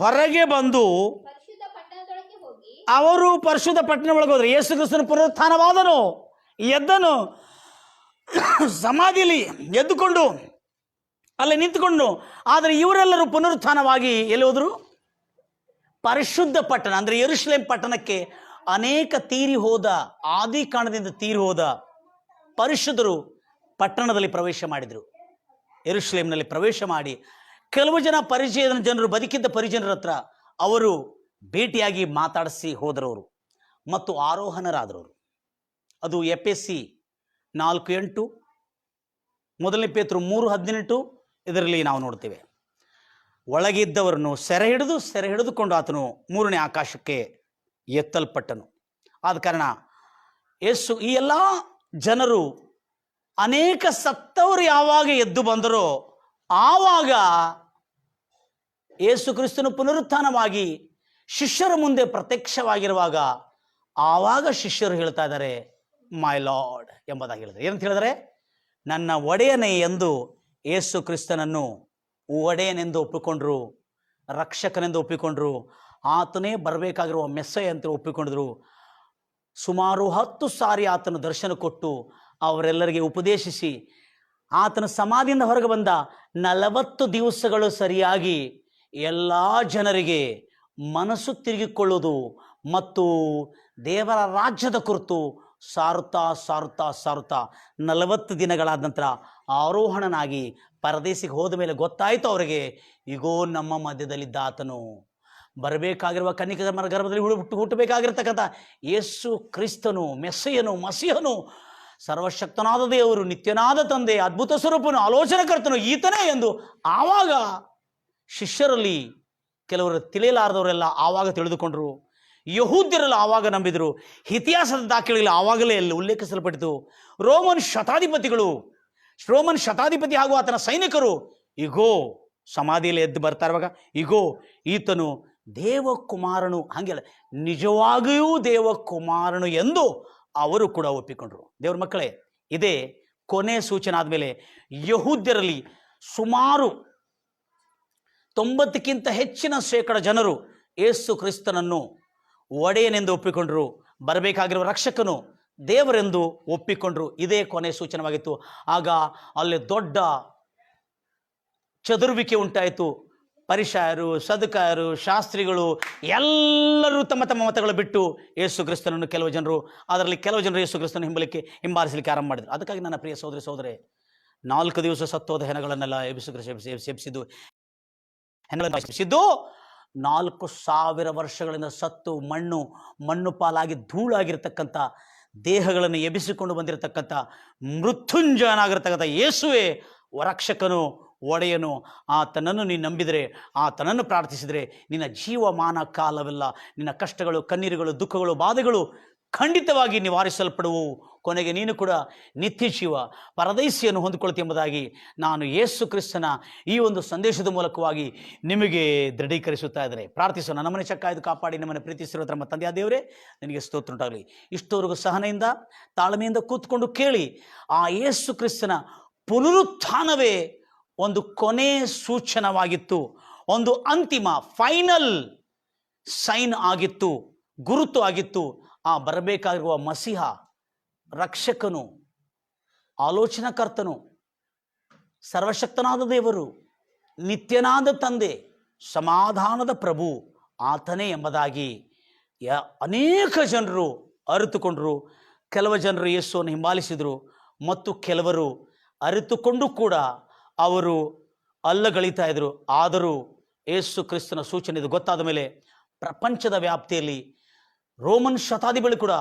ಹೊರಗೆ ಬಂದು ಅವರು ಪರಿಶುದ್ಧ ಪಟ್ಟಣ ಒಳಗೆ ಹೋದ್ರು. ಯೇಸು ಕ್ರಿಸ್ತನ ಪುನರುತ್ಥಾನವಾದನು, ಎದ್ದನು, ಸಮಾಧಿಯಲ್ಲಿ ಎದ್ದುಕೊಂಡು ಅಲ್ಲಿ ನಿಂತುಕೊಂಡು. ಆದರೆ ಇವರೆಲ್ಲರೂ ಪುನರುತ್ಥಾನವಾಗಿ ಎಲ್ಲಿ ಹೋದರು? ಪರಿಶುದ್ಧ ಪಟ್ಟಣ, ಅಂದರೆ ಯೆರೂಸಲೇಮ್ ಪಟ್ಟಣಕ್ಕೆ. ಅನೇಕ ತೀರಿ ಹೋದ, ಆದಿಕಾಂಡದಿಂದ ತೀರಿ ಹೋದ ಪರಿಶುದ್ಧರು ಪಟ್ಟಣದಲ್ಲಿ ಪ್ರವೇಶ ಮಾಡಿದರು. ಯೆರೂಸಲೇಮ್ನಲ್ಲಿ ಪ್ರವೇಶ ಮಾಡಿ ಕೆಲವು ಜನ ಪರಿಚಯದ ಜನರು, ಬದುಕಿದ್ದ ಪರಿಜನರ ಹತ್ರ ಅವರು ಭೇಟಿಯಾಗಿ ಮಾತಾಡಿಸಿ ಹೋದರವರು ಮತ್ತು ಆರೋಹಣರಾದರವರು. ಅದು ಎಫೆಸಿ 4:8, 1 ಪೇತ್ರ 3:18 ಇದರಲ್ಲಿ ನಾವು ನೋಡ್ತೇವೆ. ಒಳಗಿದ್ದವರನ್ನು ಸೆರೆ ಹಿಡಿದುಕೊಂಡು ಆತನು 3ನೇ ಆಕಾಶಕ್ಕೆ ಎತ್ತಲ್ಪಟ್ಟನು. ಆದ ಕಾರಣ ಯೇಸು, ಈ ಎಲ್ಲ ಜನರು, ಅನೇಕ ಸತ್ತವರು ಯಾವಾಗ ಎದ್ದು ಬಂದರೋ ಆವಾಗ ಯೇಸು ಕ್ರಿಸ್ತನು ಪುನರುತ್ಥಾನವಾಗಿ ಶಿಷ್ಯರ ಮುಂದೆ ಪ್ರತ್ಯಕ್ಷವಾಗಿರುವಾಗ ಆವಾಗ ಶಿಷ್ಯರು ಹೇಳ್ತಾ ಇದ್ದಾರೆ, ಮೈ ಲಾರ್ಡ್ ಎಂಬುದಾಗಿ ಹೇಳಿದ್ದಾರೆ. ಏನಂತ ಹೇಳಿದರೆ, ನನ್ನ ಒಡೆಯನೇ ಎಂದು ಯೇಸು ಕ್ರಿಸ್ತನನ್ನು ಒಡೆಯನೆಂದು ಒಪ್ಪಿಕೊಂಡ್ರು, ರಕ್ಷಕನೆಂದು ಒಪ್ಪಿಕೊಂಡ್ರು, ಆತನೇ ಬರಬೇಕಾಗಿರುವ ಮೆಸ್ಸಯ ಅಂತ ಒಪ್ಪಿಕೊಂಡ್ರು. ಸುಮಾರು 10 ಸಾರಿ ಆತನ ದರ್ಶನ ಕೊಟ್ಟು ಅವರೆಲ್ಲರಿಗೆ ಉಪದೇಶಿಸಿ ಆತನ ಸಮಾಧಿಯಿಂದ ಹೊರಗೆ ಬಂದ 40 ದಿವಸಗಳು ಸರಿಯಾಗಿ ಎಲ್ಲ ಜನರಿಗೆ ಮನಸ್ಸು ತಿರುಗಿಕೊಳ್ಳುವುದು ಮತ್ತು ದೇವರ ರಾಜ್ಯದ ಕುರಿತು ಸಾರುತ್ತಾ 40 ದಿನಗಳಾದ ನಂತರ ಆರೋಹಣನಾಗಿ ಪರದೇಶಿಗೆ ಹೋದ ಮೇಲೆ ಗೊತ್ತಾಯಿತು ಅವರಿಗೆ, ಈಗೋ ನಮ್ಮ ಮಧ್ಯದಲ್ಲಿದ್ದ ಆತನು, ಬರಬೇಕಾಗಿರುವ ಕನ್ನಿಕೆಯ ಗರ್ಭದಲ್ಲಿ ಹುಟ್ಟಬೇಕಾಗಿರ್ತಕ್ಕಂಥ ಯೇಸು ಕ್ರಿಸ್ತನು, ಮೆಸ್ಸೆಯನು, ಮಸೀಹನು ಸರ್ವಶಕ್ತನಾದ ದೇವರು, ನಿತ್ಯನಾದ ತಂದೆ, ಅದ್ಭುತ ಸ್ವರೂಪನು, ಆಲೋಚನಕರ್ತನು ಈತನೇ ಎಂದು ಆವಾಗ ಶಿಷ್ಯರಲ್ಲಿ ಕೆಲವರು ತಿಳಿಯಲಾರದವರೆಲ್ಲ ಆವಾಗ ತಿಳಿದುಕೊಂಡರು. ಯಹೂದ್ಯರೆಲ್ಲ ಆವಾಗ ನಂಬಿದರು. ಇತಿಹಾಸದ ದಾಖಲೆಗಳಲ್ಲಿ ಆವಾಗಲೇ ಅಲ್ಲಿ ಉಲ್ಲೇಖಿಸಲ್ಪಟ್ಟಿತು. ರೋಮನ್ ಶತಾಧಿಪತಿ ಹಾಗೂ ಆತನ ಸೈನಿಕರು ಇಗೋ ಸಮಾಧಿಯಲ್ಲಿ ಎದ್ದು ಬರ್ತಾ ಇರುವಾಗ ಇಗೋ ಈತನು ದೇವಕುಮಾರನು, ಹಾಗೆಲ್ಲ ನಿಜವಾಗಿಯೂ ದೇವಕುಮಾರನು ಎಂದು ಅವರು ಕೂಡ ಒಪ್ಪಿಕೊಂಡರು. ದೇವ್ರ ಮಕ್ಕಳೇ, ಇದೇ ಕೊನೆ ಸೂಚನೆ ಆದಮೇಲೆ ಯಹೂದ್ಯರಲ್ಲಿ ಸುಮಾರು 90ಕ್ಕಿಂತ ಹೆಚ್ಚಿನ ಶೇಕಡ ಜನರು ಯೇಸು ಕ್ರಿಸ್ತನನ್ನು ಒಡೆಯನೆಂದು ಒಪ್ಪಿಕೊಂಡರು, ಬರಬೇಕಾಗಿರುವ ರಕ್ಷಕನು ದೇವರೆಂದು ಒಪ್ಪಿಕೊಂಡರು. ಇದೇ ಕೊನೆ ಸೂಚನವಾಗಿತ್ತು. ಆಗ ಅಲ್ಲಿ ದೊಡ್ಡ ಚದುರುವಿಕೆ ಉಂಟಾಯಿತು. ಪರಿಸಾಯರು, ಸದುಕಾಯರು, ಶಾಸ್ತ್ರಿಗಳು ಎಲ್ಲರೂ ತಮ್ಮ ತಮ್ಮ ಮತಗಳು ಬಿಟ್ಟು ಯೇಸು ಕ್ರಿಸ್ತನನ್ನು, ಅದರಲ್ಲಿ ಕೆಲವು ಜನರು ಯೇಸು ಕ್ರಿಸ್ತನ ಹಿಂಬಾಲಿಸಲಿಕ್ಕೆ ಆರಂಭ ಮಾಡಿದರು. ಅದಕ್ಕಾಗಿ ನನ್ನ ಪ್ರಿಯ ಸೋದರೇ 4 ದಿವಸ ಸತ್ತೋದ ಹೆಣಗಳನ್ನೆಲ್ಲ ಎಬ್ಬಿಸಿದ್ದು 4,000 ವರ್ಷಗಳಿಂದ ಸತ್ತು ಮಣ್ಣು ಪಾಲಾಗಿ ಧೂಳಾಗಿರ್ತಕ್ಕಂಥ ದೇಹಗಳನ್ನು ಎಬ್ಬಿಸಿಕೊಂಡು ಬಂದಿರತಕ್ಕಂಥ ಮೃತ್ಯುಂಜಯನಾಗಿರ್ತಕ್ಕಂಥ ಯೇಸುವೇ ರಕ್ಷಕನು, ಒಡೆಯನು. ಆತನನ್ನು ನೀನು ನಂಬಿದರೆ, ಆತನನ್ನು ಪ್ರಾರ್ಥಿಸಿದರೆ ನಿನ್ನ ಜೀವಮಾನ ಕಾಲವೆಲ್ಲ ನಿನ್ನ ಕಷ್ಟಗಳು, ಕಣ್ಣೀರುಗಳು, ದುಃಖಗಳು, ಬಾಧೆಗಳು ಖಂಡಿತವಾಗಿ ನಿವಾರಿಸಲ್ಪಡುವು. ಕೊನೆಗೆ ನೀನು ಕೂಡ ನಿತ್ಯ ಜೀವ, ಪರದೈಸಿಯನ್ನು ಹೊಂದಿಕೊಳ್ತಿ ಎಂಬುದಾಗಿ ನಾನು ಯೇಸು ಕ್ರಿಸ್ತನ ಈ ಒಂದು ಸಂದೇಶದ ಮೂಲಕವಾಗಿ ನಿಮಗೆ ದೃಢೀಕರಿಸುತ್ತಾ ಇದ್ದಾರೆ. ಪ್ರಾರ್ಥಿಸೋಣ. ನಮ್ಮನೆ ಚಕ್ಕಾಯ್ದು ಕಾಪಾಡಿ ನಮ್ಮನ್ನು ಪ್ರೀತಿಸಿರುವ ನಮ್ಮ ತಂದೆಯ ದೇವರೇ, ನಿನಗೆ ಸ್ತೋತ್ರ ಉಂಟಾಗಲಿ. ಇಷ್ಟವರೆಗೂ ಸಹನೆಯಿಂದ ತಾಳ್ಮೆಯಿಂದ ಕೂತ್ಕೊಂಡು ಕೇಳಿ, ಆ ಯೇಸು ಕ್ರಿಸ್ತನ ಪುನರುತ್ಥಾನವೇ ಒಂದು ಕೊನೆ ಸೂಚನವಾಗಿತ್ತು, ಒಂದು ಅಂತಿಮ ಫೈನಲ್ ಸೈನ್ ಆಗಿತ್ತು, ಗುರುತು ಆಗಿತ್ತು. ಆ ಬರಬೇಕಾಗಿರುವ ಮಸಿಹ, ರಕ್ಷಕನು, ಆಲೋಚನಾಕರ್ತನು, ಸರ್ವಶಕ್ತನಾದ ದೇವರು, ನಿತ್ಯನಾದ ತಂದೆ, ಸಮಾಧಾನದ ಪ್ರಭು ಆತನೇ ಎಂಬುದಾಗಿ ಅನೇಕ ಜನರು ಅರಿತುಕೊಂಡರು. ಕೆಲವು ಜನರು ಯೇಸುವನ್ನು ಹಿಂಬಾಲಿಸಿದರು ಮತ್ತು ಕೆಲವರು ಅರಿತುಕೊಂಡು ಕೂಡ ಅವರು ಅಲ್ಲಗಳಿತಾ ಇದ್ರು. ಆದರೂ ಯೇಸು ಕ್ರಿಸ್ತನ ಸೂಚನೆ ಇದು ಗೊತ್ತಾದ ಮೇಲೆ ಪ್ರಪಂಚದ ವ್ಯಾಪ್ತಿಯಲ್ಲಿ ರೋಮನ್ ಶತಾಧಿಪತಿಗಳು ಕೂಡ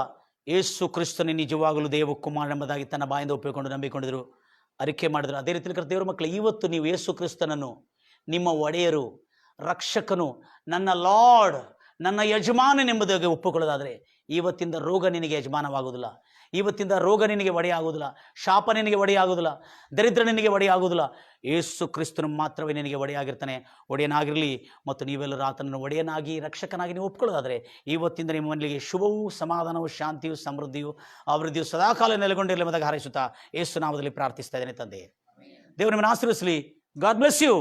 ಯೇಸು ಕ್ರಿಸ್ತನೇ ನಿಜವಾಗಲೂ ದೇವಕುಮಾರ ಎಂಬುದಾಗಿ ತನ್ನ ಬಾಯಿಂದ ಒಪ್ಪಿಕೊಂಡು ನಂಬಿಕೊಂಡಿದ್ರು, ಅರಿಕೆ ಮಾಡಿದ್ರು. ಅದೇ ರೀತಿ ದೇವರ ಮಕ್ಕಳು, ಇವತ್ತು ನೀವು ಯೇಸು ಕ್ರಿಸ್ತನನ್ನು ನಿಮ್ಮ ಒಡೆಯರು, ರಕ್ಷಕನು, ನನ್ನ ಲಾರ್ಡ್, ನನ್ನ ಯಜಮಾನನೆಂಬುದಾಗಿ ಒಪ್ಪಿಕೊಳ್ಳೋದಾದರೆ ಇವತ್ತಿಂದ ರೋಗ ನಿನಗೆ ಯಜಮಾನವಾಗುವುದಿಲ್ಲ, ಇವತ್ತಿಂದ ರೋಗ ನಿನಗೆ ಒಡೆಯಾಗುವುದಿಲ್ಲ, ಶಾಪ ನಿನಗೆ ಒಡೆಯಾಗುವುದಿಲ್ಲ, ದರಿದ್ರ ನಿನಗೆ ಒಡೆಯಾಗುವುದಿಲ್ಲ. ಯೇಸು ಕ್ರಿಸ್ತನು ಮಾತ್ರವೇ ನಿನಗೆ ಒಡೆಯಾಗಿರ್ತಾನೆ, ಒಡೆಯನಾಗಿರಲಿ. ಮತ್ತು ನೀವೆಲ್ಲರೂ ಆತನನ್ನು ಒಡೆಯನಾಗಿ, ರಕ್ಷಕನಾಗಿ ನೀವು ಒಪ್ಕೊಳ್ಳೋದಾದರೆ ಇವತ್ತಿಂದ ನಿಮ್ಮ ಮನೆಗೆ ಶುಭವೂ, ಸಮಾಧಾನವೂ, ಶಾಂತಿಯೂ, ಸಮೃದ್ಧಿಯೂ, ಅಭಿವೃದ್ಧಿಯು ಸದಾಕಾಲ ನೆಲೆಗೊಂಡಿರಲಿ ಎಂಬುದಾಗಿ ಹಾರೈಸುತ್ತಾ ಯೇಸು ನಾಮದಲ್ಲಿ ಪ್ರಾರ್ಥಿಸ್ತಾ ಇದ್ದೇನೆ ತಂದೆ. ದೇವರು ನಿಮ್ಮನ್ನು ಆಶೀರ್ವದಿಸಲಿ. God bless you.